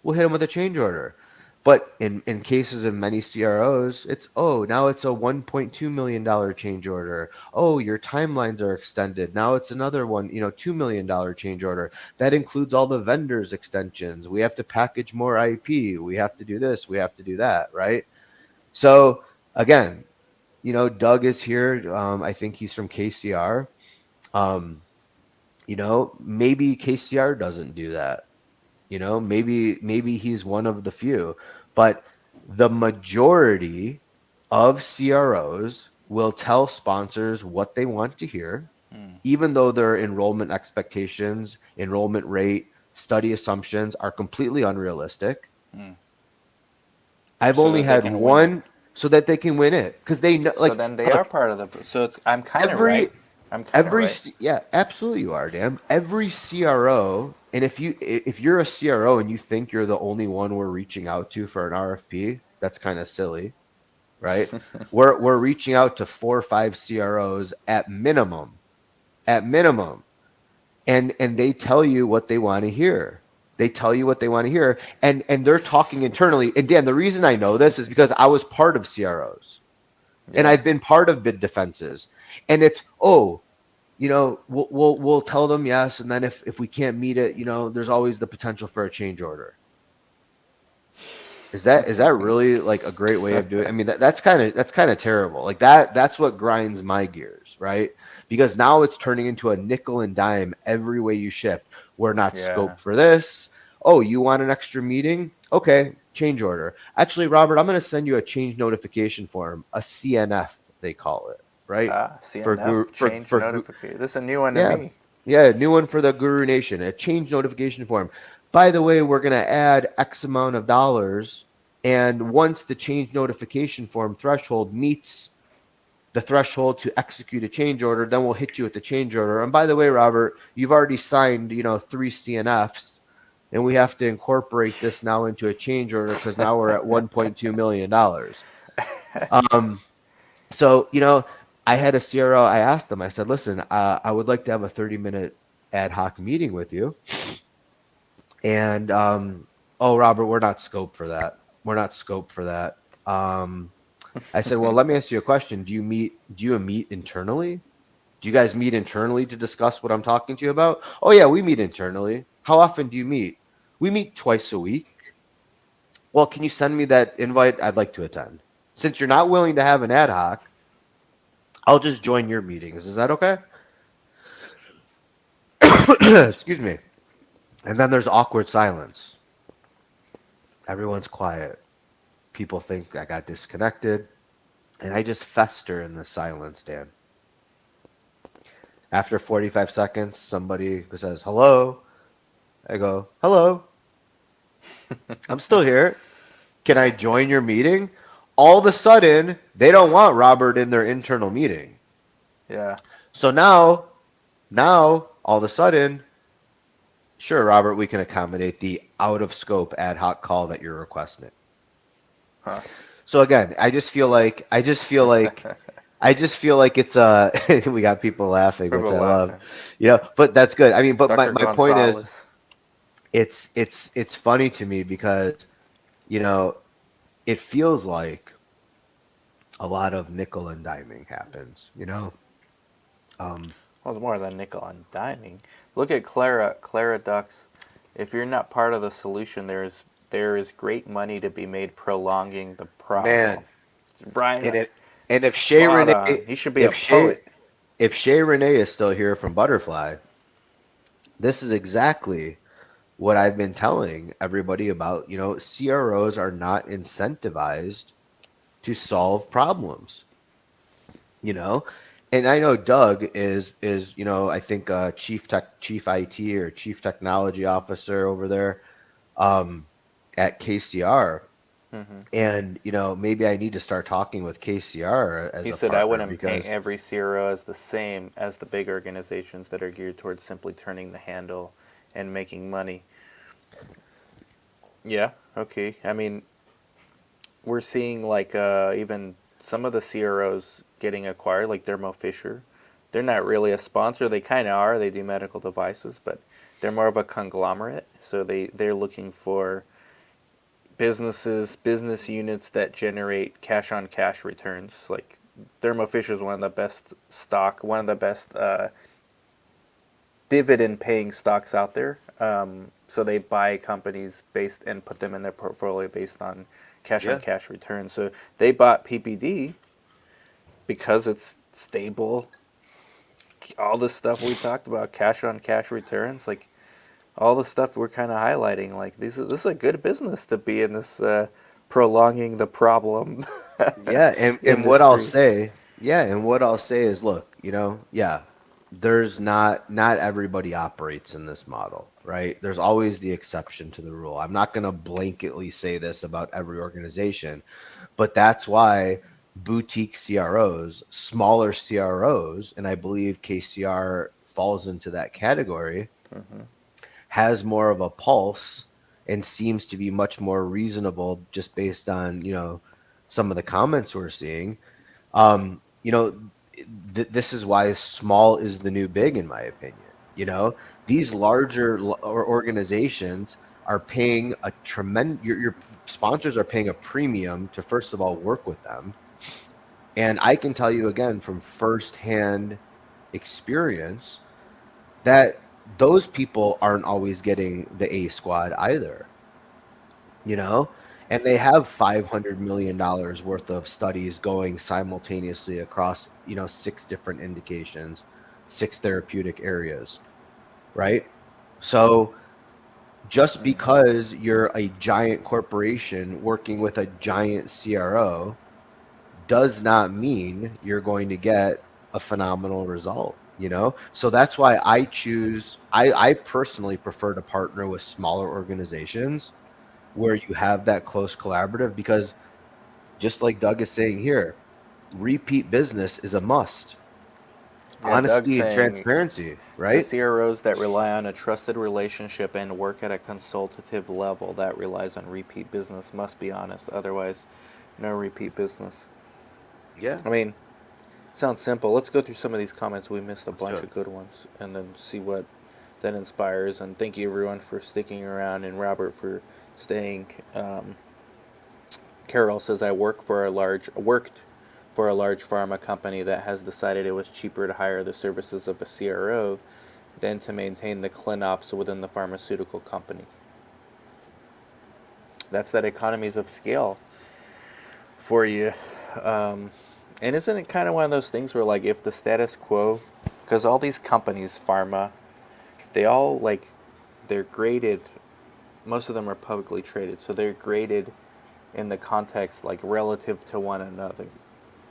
we'll hit them with a change order. But in cases of many CROs, it's, oh, now it's a $1.2 million change order. Oh, your timelines are extended. Now it's another one, $2 million change order. That includes all the vendors extensions. We have to package more IP. We have to do this. We have to do that, right? So again, Doug is here. I think he's from KCR. Um, maybe KCR doesn't do that. Maybe he's one of the few, but the majority of CROs will tell sponsors what they want to hear,
Mm,
even though their enrollment expectations, enrollment rate, study assumptions are completely unrealistic.
mm.
I've
So
only
that they
had
can win it.
one so that they can win it because they know,
So
like,
then they are
look,
part of the. So it's. I'm kind of
every
right. I'm kind of right.
Yeah, absolutely you are, Dan. Every CRO, and if you're a CRO and you think you're the only one we're reaching out to for an RFP, that's kind of silly, right? We're reaching out to 4 or 5 CROs at minimum, and they tell you what they want to hear. They tell you what they want to hear, and they're talking internally. And Dan, the reason I know this is because I was part of CROs, and
Yeah.
I've been part of bid defenses, and it's, oh, we'll tell them yes, and then if we can't meet it, there's always the potential for a change order. Is that really like a great way of doing it? I mean, that's kind of terrible. Like that's what grinds my gears, right? Because now it's turning into a nickel and dime every way you shift. We're not
Yeah.
scoped for this. Oh, you want an extra meeting? Okay, change order. Actually, Robert, I'm going to send you a change notification form, a CNF they call it, right?
Ah,
For
CNF
guru
change
for
notification. This is a new one to
Yeah.
me.
Yeah, new one for the Guru Nation, a change notification form. By the way, we're going to add X amount of dollars. And once the change notification form threshold meets the threshold to execute a change order, then we'll hit you with the change order. And by the way, Robert, you've already signed, 3 CNFs, and we have to incorporate this now into a change order because now we're at $1.2 million. Um, so, I had a CRO. I asked them, I said, listen, I would like to have a 30-minute ad hoc meeting with you. And, oh, Robert, we're not scoped for that. We're not scoped for that. Um, I said, well, let me ask you a question. Do you meet internally? Do you guys meet internally to discuss what I'm talking to you about? Oh, yeah, we meet internally. How often do you meet? We meet twice a week. Well, can you send me that invite? I'd like to attend. Since you're not willing to have an ad hoc, I'll just join your meetings. Is that okay? Excuse me. And then there's awkward silence. Everyone's quiet. People think I got disconnected, and I just fester in the silence, Dan. After 45 seconds, somebody says, hello. I go, hello. I'm still here. Can I join your meeting? All of a sudden, they don't want Robert in their internal meeting.
Yeah.
So now, all of a sudden, sure, Robert, we can accommodate the out of scope ad hoc call that you're requesting.
Huh.
So again, I just feel like it's we got people laughing, which
People
I love.
laughing.
But that's good. I mean, but my,
Dr.
my point is
Gonzalez.
it's funny to me because, you know, it feels like a lot of nickel and diming happens. Um,
Well, it's more than nickel and diming. Look at Clara. Clara Ducks. If you're not part of the solution, there is great money to be made prolonging the problem.
man,
Brian,
and if Shay
spot
Renee
on. He should be a
if Shay
poet.
if Shay Renee is still here from Butterfly, this is exactly what I've been telling everybody about. CROs are not incentivized to solve problems, you know? And I know Doug is, I think chief IT or chief technology officer over there um at KCR.
Hmm.
And, maybe I need to start talking with KCR as
He
a
said, I
partner
wouldn't paint
because,
every CRO as the same as the big organizations that are geared towards simply turning the handle and making money. Yeah, okay. I mean, we're seeing like even some of the CROs getting acquired, like Thermo Fisher. They're not really a sponsor. They kind of are. They do medical devices, but they're more of a conglomerate. So they're looking for business units that generate cash on cash returns. Like Thermo Fisher is one of the best stock, one of the best dividend paying stocks out there. So they buy companies based and put them in their portfolio based on
Yeah.
cash returns. So they bought PPD because it's stable. All the stuff we talked about, cash on cash returns, like all the stuff we're kind of highlighting, like this is a good business to be in this prolonging the problem
Yeah, and what I'll
industry.
say, yeah, and what I'll say is, look, yeah, there's not everybody operates in this model, right? There's always the exception to the rule. I'm not going to blanketly say this about every organization, but that's why boutique CROs, smaller CROs, and I believe KCR falls into that category, has more of a pulse and seems to be much more reasonable just based on, some of the comments we're seeing. Um, you know, this is why small is the new big, in my opinion. These larger organizations are paying a tremendous, your sponsors are paying a premium to, first of all, work with them. And I can tell you again from firsthand experience that those people aren't always getting the A squad either, you know? And they have $500 million worth of studies going simultaneously across, six different indications, six therapeutic areas, right? So just because you're a giant corporation working with a giant CRO does not mean you're going to get a phenomenal result, So that's why I personally prefer to partner with smaller organizations where you have that close collaborative because just like Doug is saying here, repeat business is a must.
Yeah, Doug's
Honesty and
saying
transparency,
the
right?
CROs that rely on a trusted relationship and work at a consultative level that relies on repeat business must be honest. Otherwise, no repeat business.
Yeah,
I mean, sounds simple. Let's go through some of these comments. We missed a
let's do
bunch
it.
of good ones, and then see what that inspires. And thank you everyone for sticking around, and Robert for staying. Carol says I worked for a large pharma company that has decided it was cheaper to hire the services of a CRO than to maintain the clinops within the pharmaceutical company. That's that economies of scale for you. Um, and isn't it kind of one of those things where, like, if the status quo, because all these companies, pharma, they all, like, they're graded, most of them are publicly traded, so they're graded in the context, like, relative to one another.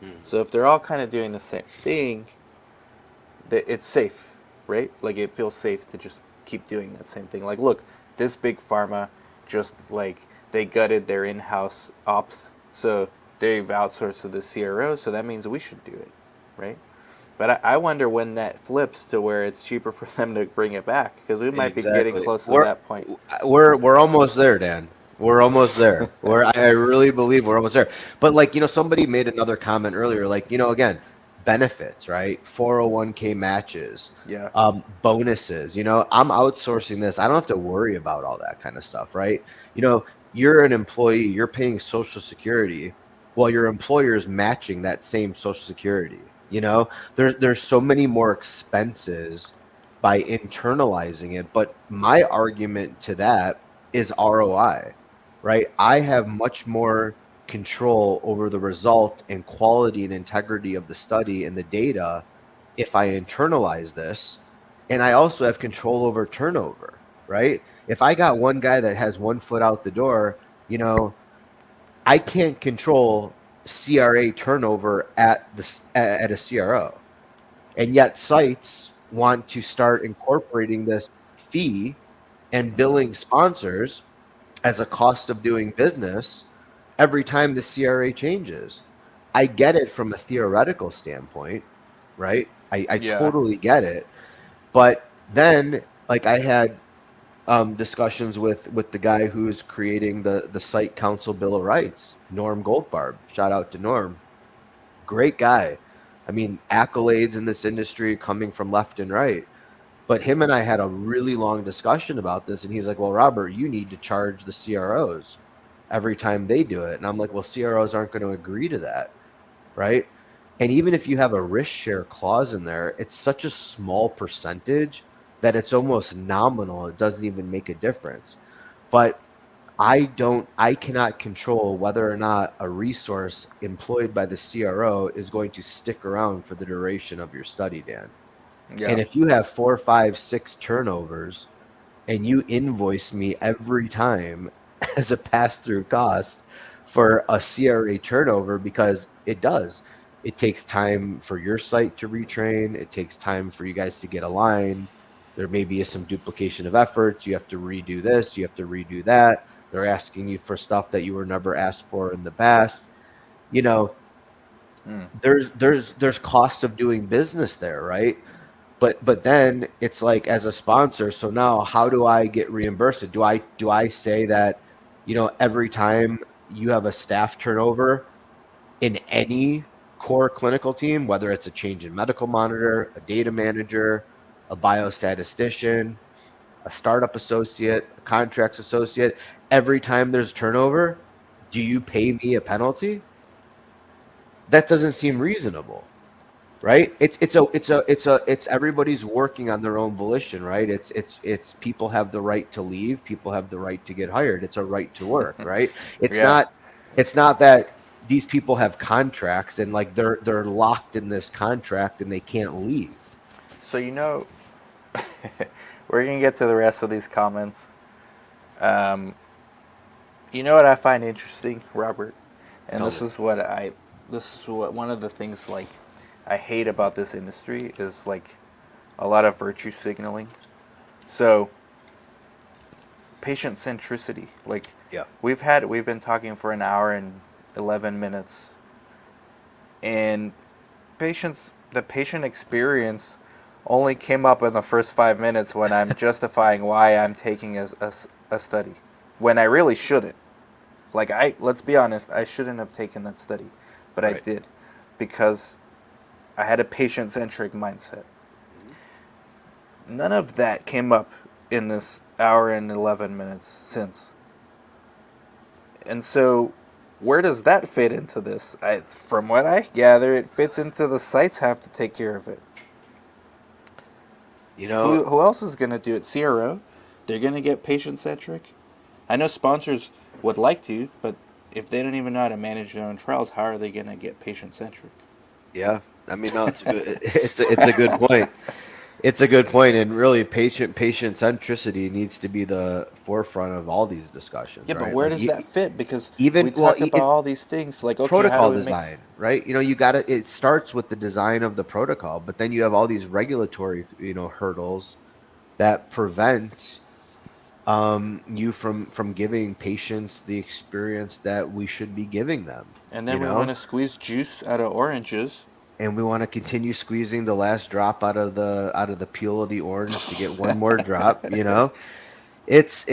Mhm.
So if they're all kind of doing the same thing, it's safe, right? Like it feels safe to just keep doing that same thing. Like, look, this big pharma just like they gutted their in-house ops, so they've outsourced to the CRO. So that means we should do it, right? But I wonder when that flips to where it's cheaper for them to bring it back because we might be getting
Exactly.
close to
We're
that point.
we're almost there, Dan. We're almost there. I really believe we're almost there. But like, somebody made another comment earlier, like, again, benefits, right? 401k matches,
Yeah.
bonuses, I'm outsourcing this. I don't have to worry about all that kind of stuff, right? You're an employee, you're paying Social Security while your employer is matching that same Social Security. There's so many more expenses by internalizing it. But my argument to that is ROI, right? I have much more control over the result and quality and integrity of the study and the data if I internalize this. And I also have control over turnover, right? If I got one guy that has one foot out the door, I can't control CRA turnover at a CRO. And yet sites want to start incorporating this fee and billing sponsors as a cost of doing business every time the CRA changes. I get it from a theoretical standpoint, right? I
Yeah.
totally get it. But then, like, I had discussions with the guy who's creating the site council bill of rights, Norm Goldfarb. Shout out to Norm. Great guy. I mean, accolades in this industry coming from left and right. But him and I had a really long discussion about this, and he's like, "Well, Robert, you need to charge the CROs." every time they do it. And I'm like, well, CROs aren't going to agree to that, right? And even if you have a risk share clause in there, it's such a small percentage that it's almost nominal. It doesn't even make a difference. But I cannot control whether or not a resource employed by the CRO is going to stick around for the duration of your study, Dan. And
Yeah.
if you have four, five, six turnovers and you invoice me every time as a pass-through cost for a CRA turnover, because it does. It takes time for your site to retrain. It takes time for you guys to get aligned. There may be some duplication of efforts. You have to redo this. You have to redo that. They're asking you for stuff that you were never asked for in the past. You know,
Mm.
there's cost of doing business there, right? But then it's like as a sponsor, so now how do I get reimbursed? Do I say that, every time you have a staff turnover in any core clinical team, whether it's a change in medical monitor, a data manager, a biostatistician, a startup associate, a contracts associate, every time there's turnover, do you pay me a penalty? That doesn't seem reasonable, right? It's everybody's working on their own volition, right? It's people have the right to leave, people have the right to get hired. It's a right to work, right? It's
Yeah.
not it's not that these people have contracts and like they're locked in this contract and they can't leave.
So we're gonna get to the rest of these comments. Um, you know what I find interesting, Robert, and
Tell me.
this is what one of the things like I hate about this industry is like a lot of virtue signaling. So patient centricity, like
Yeah.
we've been talking for an hour and 11 minutes, and the patient experience only came up in the first 5 minutes when I'm justifying why I'm taking a study when I really shouldn't. Like let's be honest, I shouldn't have taken that study, but I
Right.
did because I had a patient-centric mindset.
Mhm.
None of that came up in this hour and 11 minutes since. And so where does that fit into this? From what I gather, it fits into the sites have to take care of it.
You know,
Who else is going to do it? CRO? They're going to get patient-centric? I know sponsors would like to, but if they don't even know how to manage their own trials, how are they going to get patient-centric?
yeah. I mean, no, it's a good it's a good point. It's a good point, and really, patient centricity needs to be the forefront of all these discussions,
Yeah, but
right?
where
Like
does that fit? Because
even
we talk about all these things. Like, okay, how do
protocol
we make?
design, right? You got to. It starts with the design of the protocol, but then you have all these regulatory, hurdles that prevent you from giving patients the experience that we should be giving them,
And
you
then we want
know.
to squeeze juice out of oranges.
And we want to continue squeezing the last drop out of the peel of the orange to get one more drop, you know. It's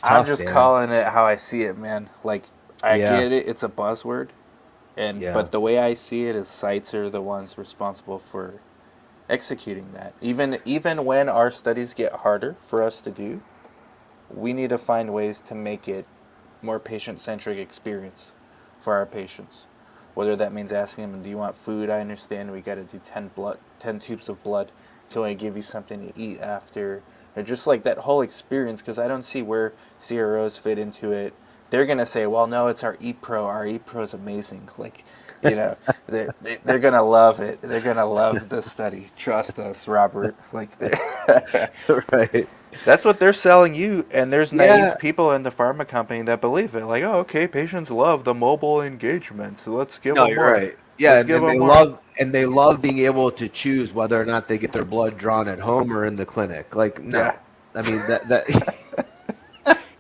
I'm
tough,
just
Dan.
calling it how I see it, man. Like, I
Yeah,
get it; it's a buzzword,
yeah,
but the way I see it is sites are the ones responsible for executing that. Even when our studies get harder for us to do, we need to find ways to make it more patient-centric experience for our patients. Whether that means asking them, "Do you want food?" I understand we got to do 10 tubes of blood. Can I give you something to eat after? Or just like that whole experience, because I don't see where CROs fit into it. They're gonna say, "Well, no, it's our ePro. Our ePro is amazing." Like, they're gonna love it. They're gonna love the study. Trust us, Robert. Like,
right.
that's what they're selling you, and there's naive
Yeah,
people in the pharma company that believe it. Like, oh, okay, patients love the mobile engagement, so let's give
no,
them
you're
more.
right. Yeah,
Let's
and,
give
and
them
they
more.
love being able to choose whether or not they get their blood drawn at home or in the clinic. Like,
Yeah,
no. I mean that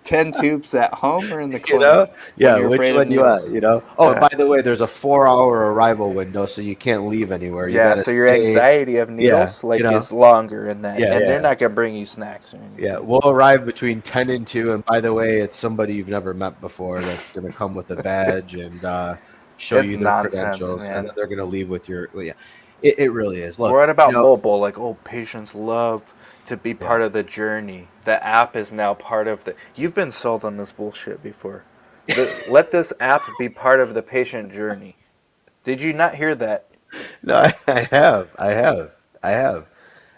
10 tubes at home or in the
you
clinic
know?
when
Yeah,
you're
which
afraid of
one you want,
needles.
Oh, and by the way, there's a 4-hour arrival window, so you can't leave anywhere. You
Yeah,
got to
so your
stay.
anxiety of
Yeah,
needles like is longer in that,
Yeah,
and they're
yeah.
not gonna bring you snacks or
Yeah,
anything.
we'll arrive between 10 and 2. And by the way, it's somebody you've never met before that's going to come with a badge and show
It's
you their
nonsense,
credentials. And then
man.
they're going to leave with your, well, yeah, it really is. Look,
What about mobile? Like, oh, patients love to be
yeah,
part of the journey. The app is now part of the. You've been sold on this bullshit before. Let this app be part of the patient journey. Did you not hear that?
No, I have.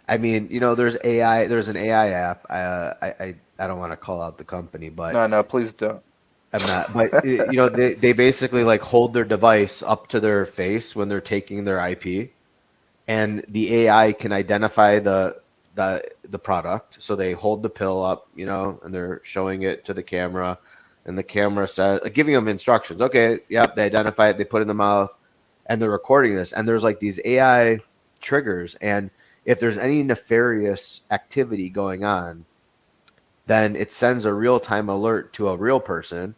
I mean, there's AI, there's an AI app. I don't want to call out the company, but
No, no, please don't.
I'm not. But they basically like hold their device up to their face when they're taking their IP, and the AI can identify the product. So they hold the pill up, and they're showing it to the camera, and the camera says, giving them instructions. Okay, yep, they identify it, they put it in the mouth, and they're recording this. And there's like these AI triggers, and if there's any nefarious activity going on, then it sends a real-time alert to a real person,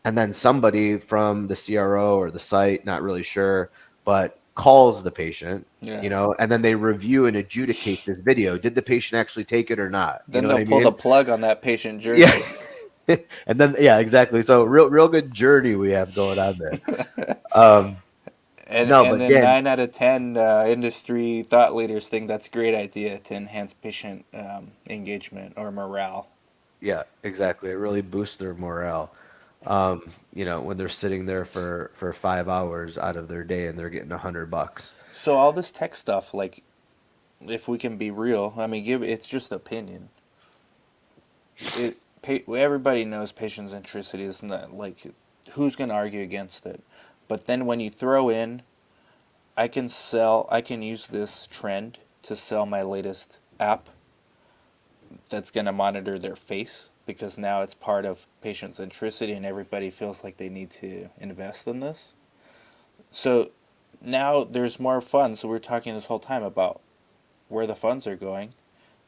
and then somebody from the CRO or the site, not really sure, but calls the patient,
Yeah.
and then they review and adjudicate this video. Did the patient actually take it or not? You
Then
know what
they'll
I
pull the
mean?
plug on that patient
Yeah.
journey.
And then, yeah, exactly. So real good journey we have going on there. Um, no,
And
but
then
Dan,
9 out of 10 industry thought leaders think that's a great idea to enhance patient engagement or morale.
yeah, exactly. It really boosts their morale. When they're sitting there for 5 hours out of their day and they're getting $100.
So all this tech stuff, like, if we can be real, I mean, give it's just opinion. Everybody knows patient centricity is not like who's gonna argue against it. But then when you throw in, I can use this trend to sell my latest app that's going to monitor their face because now it's part of patient centricity and everybody feels like they need to invest in this. So now there's more funds. So we're talking this whole time about where the funds are going.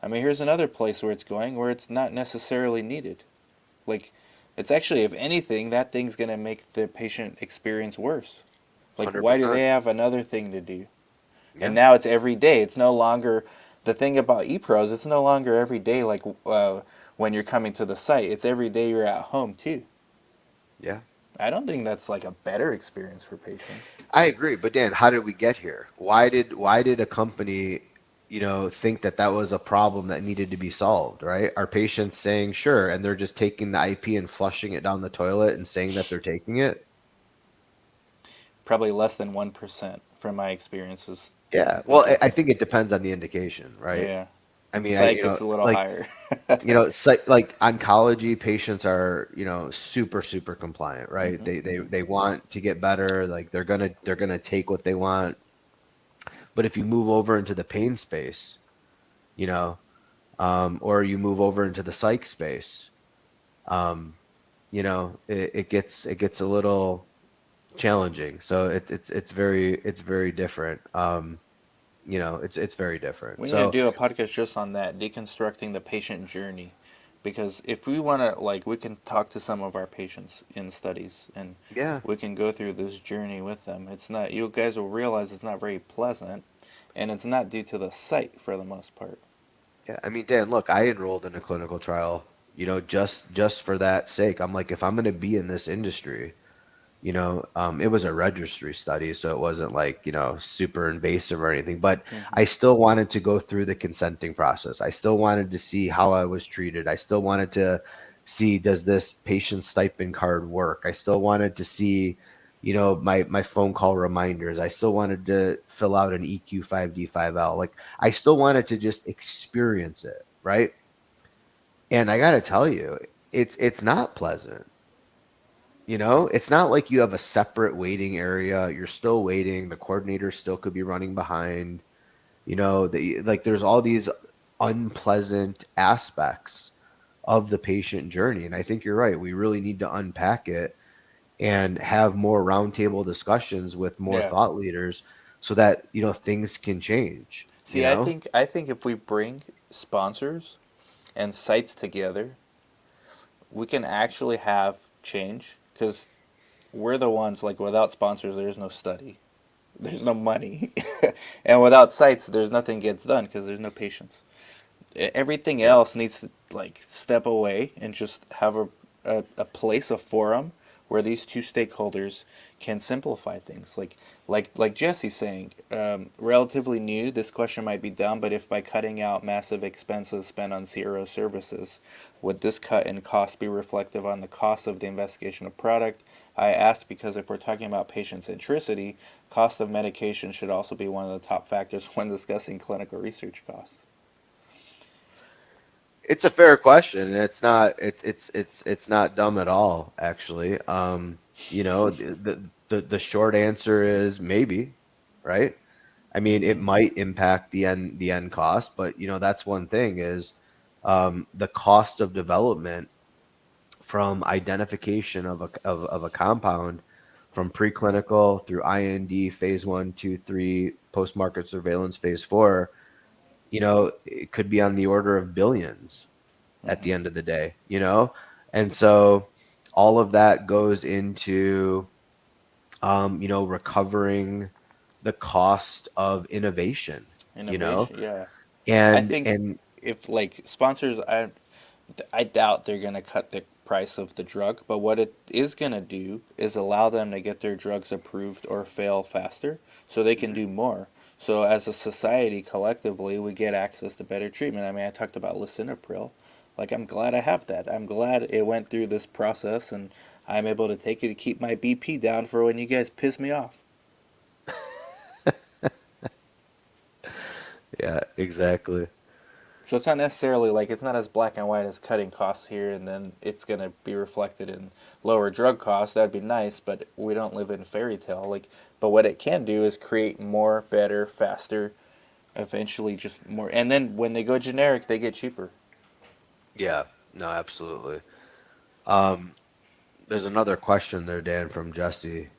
I mean, here's another place where it's going where it's not necessarily needed. Like, it's actually, if anything, that thing's going to make the patient experience worse. Like, why do
100%.
they have another thing to do? And
Yeah.
now it's every day. It's no longer the thing about ePros. It's no longer every day like when you're coming to the site. It's every day you're at home too.
Yeah.
I don't think that's like a better experience for patients.
I agree, but Dan, how did we get here? Why did a company, think that that was a problem that needed to be solved, right? Are patients saying sure, and they're just taking the IP and flushing it down the toilet and saying that they're taking it?
Probably less than 1% from my experiences
Yeah.
with
Well, I
people.
think it depends on the indication, right?
Yeah,
I
in
mean,
psych it's a little
like,
higher.
like oncology patients are, super, super compliant, right?
Hmm.
They want to get better, like they're gonna take what they want. But if you move over into the pain space, you know, or you move over into the psych space, um, it gets a little challenging. So it's very different. It's very different.
We need to
So
do a podcast just on that, deconstructing the patient journey. Because if we want to, like, we can talk to some of our patients in studies and
yeah,
we can go through this journey with them. It's not, you guys will realize it's not very pleasant and it's not due to the site for the most part.
yeah. I mean, Dan, look, I enrolled in a clinical trial, just for that sake. I'm like, if I'm going to be in this industry, it was a registry study, so it wasn't like, super invasive or anything, but
Hmm.
I still wanted to go through the consenting process. I still wanted to see how I was treated. I still wanted to see, does this patient stipend card work? I still wanted to see, my phone call reminders. I still wanted to fill out an EQ5D5L. Like, I still wanted to just experience it, right? And I got to tell you, it's not pleasant. It's not like you have a separate waiting area. You're still waiting. The coordinator still could be running behind. Like there's all these unpleasant aspects of the patient journey. And I think you're right. We really need to unpack it and have more roundtable discussions with more
Yeah.
thought leaders so that, things can change,
See, I think if we bring sponsors and sites together, we can actually have change because we're the ones like without sponsors there's no study. There's no money. And without sites there's nothing gets done because there's no patients. Everything
Yep.
else needs to like step away and just have a place, a forum where these two stakeholders can simplify things. Like Jesse's saying, relatively new. This question might be dumb, but if by cutting out massive expenses spent on CRO services, would this cut in cost be reflective on the cost of the investigation of product? I asked because if we're talking about patient centricity, cost of medication should also be one of the top factors when discussing clinical research costs.
It's a fair question. It's not dumb at all, actually. The short answer is maybe, right? I mean, it
Mm-hmm.
might impact the end cost, but that's one thing is the cost of development from identification of a compound from preclinical through IND phase one, two, three, post-market surveillance phase four, it could be on the order of billions at
Mm-hmm.
the end of the day. And so all of that goes into recovering the cost of innovation, you know,
Innovation, yeah. I
and
think
and
if like sponsors, I doubt they're going to cut the price of the drug, but what it is going to do is allow them to get their drugs approved or fail faster so they can
Mhm.
do more. So as a society collectively, we get access to better treatment. I mean, I talked about lisinopril. Like I'm glad I have that. I'm glad it went through this process and I'm able to take it to keep my BP down for when you guys piss me off.
Yeah, exactly.
So it's not necessarily like it's not as black and white as cutting costs here and then it's going to be reflected in lower drug costs. That'd be nice, but we don't live in fairy tale. But what it can do is create more, better, faster, eventually just more. And then when they go generic, they get cheaper.
Yeah, no, absolutely. Um, there's another question there, Dan, from Jesse.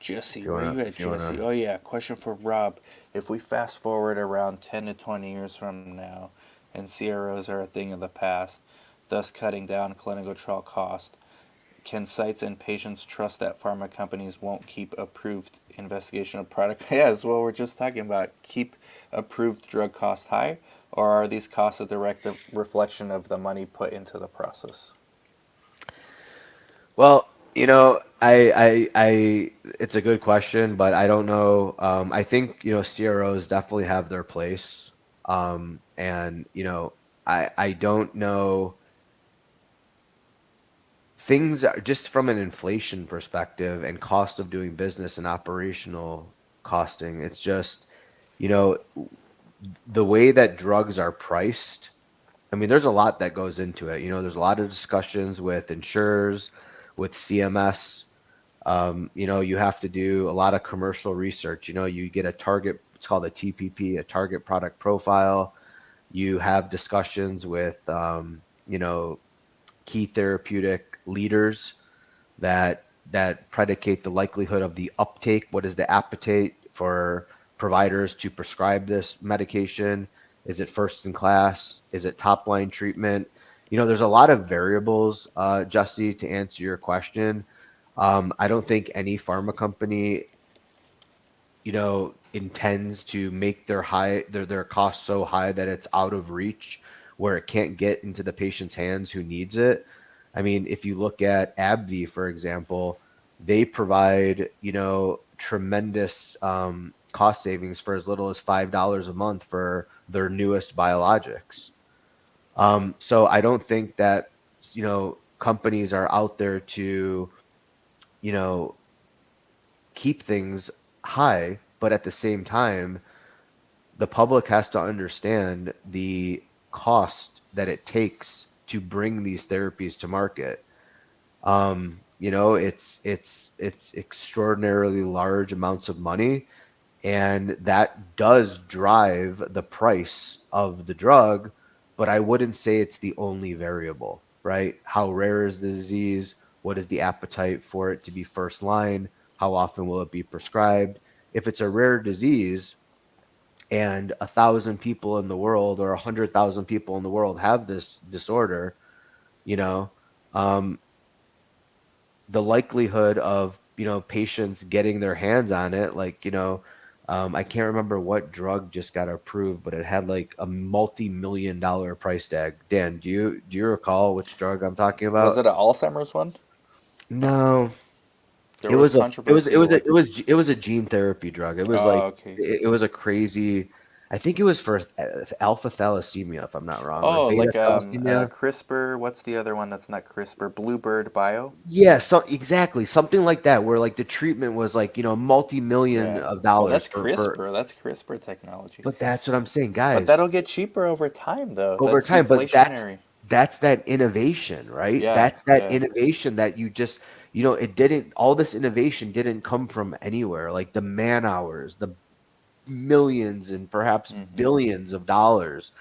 Jesse,
If you
where
wanna,
you at,
if you
Jesse?
wanna,
Oh yeah, question for Rob. If we fast forward around 10 to 20 years from now, and CROs are a thing of the past, thus cutting down clinical trial costs, can sites and patients trust that pharma companies won't keep approved investigation of product? Yes, well, we're just talking about keep approved drug costs high, or are these costs a direct reflection of the money put into the process?
well, it's a good question, but I don't know. I think, CROs definitely have their place. And, I don't know things just from an inflation perspective and cost of doing business and operational costing. It's just, you know, the way that drugs are priced. I mean, there's a lot that goes into it. There's a lot of discussions with insurers, with CMS. You have to do a lot of commercial research. You get a target, it's called a TPP, a target product profile. You have discussions with, key therapeutic leaders that predicate the likelihood of the uptake. What is the appetite for providers to prescribe this medication? Is it first in class? Is it top line treatment? There's a lot of variables, Jesse, to answer your question. I don't think any pharma company intends to make their costs so high that it's out of reach where it can't get into the patient's hands who needs it. I mean, if you look at AbbVie, for example, they provide, tremendous cost savings for as little as $5 a month for their newest biologics. So I don't think that, companies are out there to, you know, keep things high, but at the same time, the public has to understand the cost that it takes to bring these therapies to market. It's extraordinarily large amounts of money, and that does drive the price of the drug, but I wouldn't say it's the only variable, right? How rare is the disease? What is the appetite for it to be first line? How often will it be prescribed? If it's a rare disease and 1,000 people in the world or 100,000 people in the world have this disorder, you know, um, the likelihood of patients getting their hands on it, like I can't remember what drug just got approved, but it had like a multi-million-dollar price tag. Dan, do you recall which drug I'm talking
Was
about?
it an Alzheimer's one?
No,
There was controversy with like,
it was a gene therapy drug. It was
oh,
like
okay.
it was a crazy. I think it was for alpha thalassemia, if I'm not wrong, or
Oh,
beta
like
thalassemia.
CRISPR. What's the other one that's not CRISPR? Bluebird Bio.
Yeah, so exactly something like that, where like the treatment was like multi-million
Yeah.
of
Well,
dollars
that's
for.
CRISPR. That's CRISPR technology.
But that's what I'm saying,
But
guys.
that'll get cheaper over time, though.
Over
That's
time, but
deflationary.
that's that innovation, right?
Yeah,
That's that
yeah.
innovation that you just, it didn't, all this innovation didn't come from anywhere. Like the man hours, the millions and perhaps
Hmm.
billions of dollars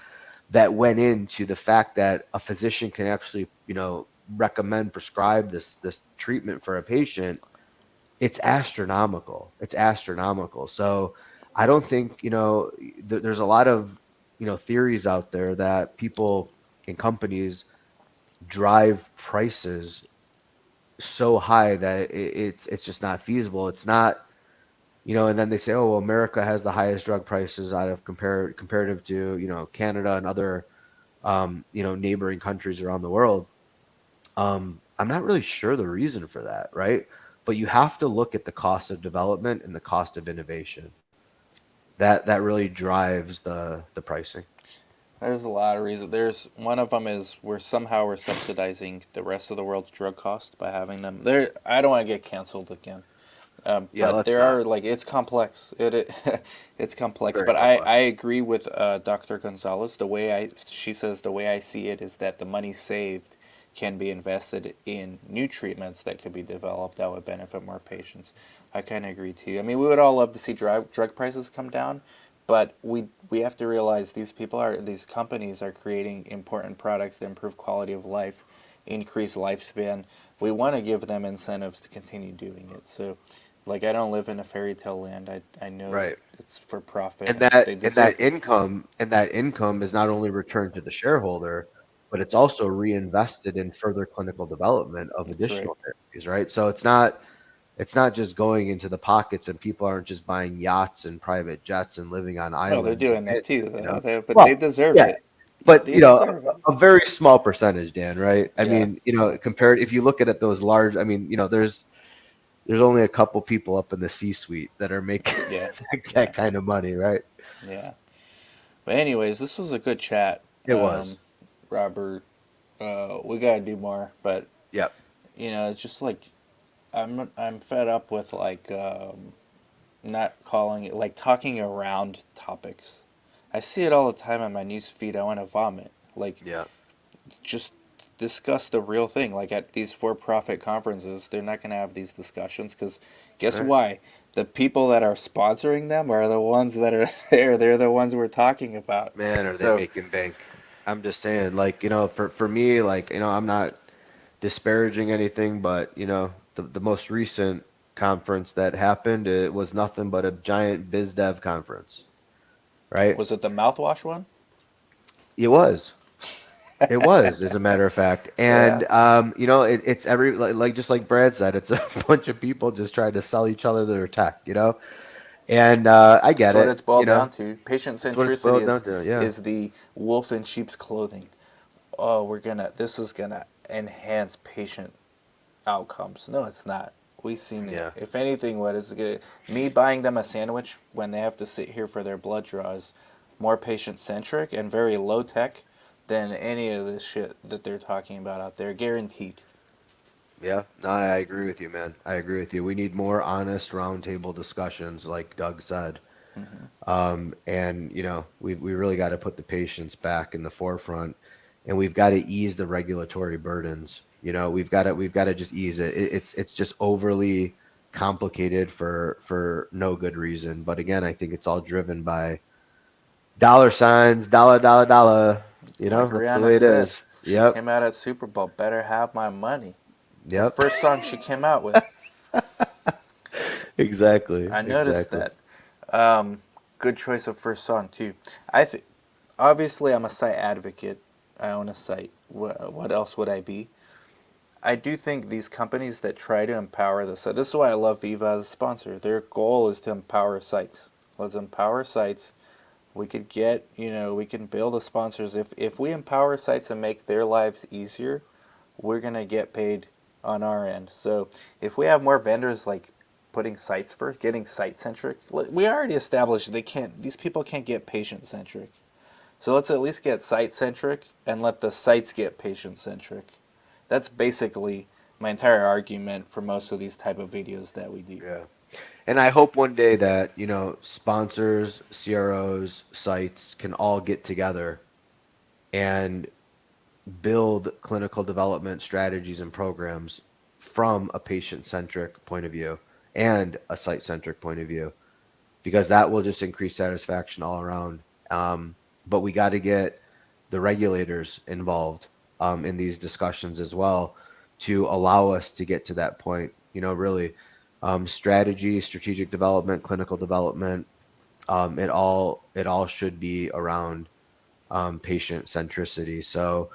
that went into the fact that a physician can actually, recommend, prescribe this treatment for a patient. It's astronomical. It's astronomical. So I don't think, there's a lot of, theories out there that people and companies drive prices so high that it's just not feasible. It's not, and then they say, oh, well, America has the highest drug prices out of comparative to, Canada and other, neighboring countries around the world. I'm not really sure the reason for that, right? But you have to look at the cost of development and the cost of innovation. That really drives the pricing.
There's a lot of reasons. There's one of them is we're subsidizing the rest of the world's drug costs by having them there. I don't want to get canceled again.
Yeah,
But
let's
there
not.
are like it's complex. It's complex.
Very
But I
complex.
agree with Dr. Gonzalez. She says the way I see it is that the money saved can be invested in new treatments that could be developed that would benefit more patients. I kind of agree too. I mean, we would all love to see drug prices come down, but we have to realize these companies are creating important products that improve quality of life, increase lifespan. We want to give them incentives to continue doing it. So like I don't live in a fairy tale land. I know
Right.
it's for profit
And
and
that
they
and that
deserve it.
income and that income is not only returned to the shareholder, but it's also reinvested in further clinical development of
That's right.
additional therapies, right? So it's not just going into the pockets and people aren't just buying yachts and private jets and living on
No, they're
islands,
doing that too,
you know.
though. But they
Well,
deserve
yeah,
it.
but
They deserve it.
a very small percentage, Dan, right? I
Yeah,
mean, compared if you look at it, those large, I mean, there's only a couple people up in the C-suite that are making
yeah, yeah,
that kind of money, right?
yeah. But anyways, this was a good chat,
It was.
Robert. We gotta do more, but
Yep.
it's just like I'm fed up with like not calling it like talking around topics. I see it all the time on my news feed. I want to vomit. Like
Yeah.
just discuss the real thing. Like at these for-profit conferences, they're not going to have these discussions because guess
Right.
why? The people that are sponsoring them are the ones that are there. They're the ones we're talking about.
Man, are they
So
making bank? I'm just saying, like, for me, like, I'm not disparaging anything, but the most recent conference that happened, it was nothing but a giant biz dev conference, right?
was it the mouthwash one?
It was. It was, as a matter of fact.
Yeah,
And it's every like just like Brad said, it's a bunch of people just trying to sell each other their tech. And I
that's
get
what
it,
it's boiled down to. Patient
that's what it's
centricity
boiled down to. Yeah.
is the wolf in sheep's clothing. Oh, this is gonna enhance patient outcomes. No, it's not. We've seen it.
Yeah.
If anything, what is good? Me buying them a sandwich when they have to sit here for their blood draws, more patient centric and very low tech than any of this shit that they're talking about out there. Guaranteed.
Yeah, no, I agree with you, man. I agree with you. We need more honest roundtable discussions, like Doug said.
Hmm.
And we really got to put the patients back in the forefront, and we've got to ease the regulatory burdens. We've got to just ease it. It's just overly complicated for no good reason. But again, I think it's all driven by dollar signs, dollar, dollar, dollar.
Like
That's the
Rihanna
way it
said,
is.
she
Yep,
came out at Super Bowl. Better have my money. The
yep.
first song she came out with.
Exactly,
I noticed
exactly.
that. Um, Good choice of first song too. I think obviously I'm a site advocate. I own a site. What else would I be? I do think these companies that try to empower the site. This is why I love Viva as a sponsor. Their goal is to empower sites. Let's empower sites. We could get, we can build the sponsors. If we empower sites and make their lives easier, we're gonna get paid on our end. So if we have more vendors like putting sites first, getting site centric, we already established they can't. These people can't get patient centric. So let's at least get site centric and let the sites get patient centric. That's basically my entire argument for most of these type of videos that we do.
Yeah. And I hope one day that, sponsors, CROs, sites can all get together and build clinical development strategies and programs from a patient-centric point of view and a site-centric point of view, because that will just increase satisfaction all around. But we got to get the regulators involved in these discussions as well to allow us to get to that point. Really, strategy, strategic development, clinical development, it all should be around patient centricity. So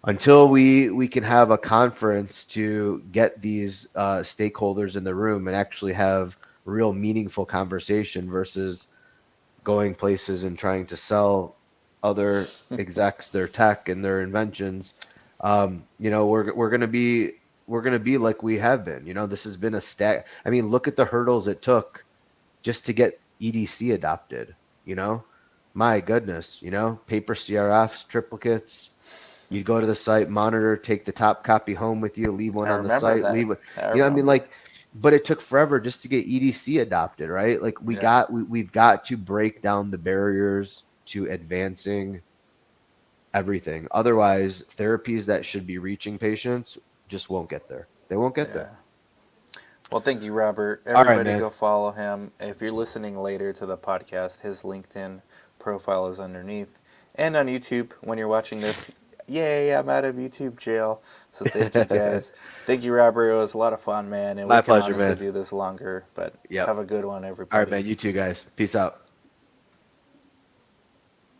until we can have a conference to get these stakeholders in the room and actually have real meaningful conversation versus going places and trying to sell other execs their tech and their inventions, we're gonna be like we have been. This has been a stack. I mean, look at the hurdles it took just to get EDC adopted. You know, my goodness. Paper CRFs, triplicates. You'd go to the site, monitor, take the top copy home with you, leave one
I
on the
remember
site,
that.
leave it.
I
You know what I mean?
remember.
Like, but it took forever just to get EDC adopted, right? Like
Yeah.
we've got to break down the barriers to advancing everything. Otherwise, therapies that should be reaching patients just won't get there. They won't get
Yeah.
there.
Well, thank you, Robert.
All right,
Everybody
man.
go follow him. If you're listening later to the podcast, his LinkedIn profile is underneath. And on YouTube, when you're watching this, yay, I'm out of YouTube jail. So thank you guys. Thank you, Robert. It was a lot of fun, man. And we
My
can
pleasure,
honestly
man.
do this longer. But
Yep.
have a good one,
All right,
everybody.
man. You too, guys. Peace out.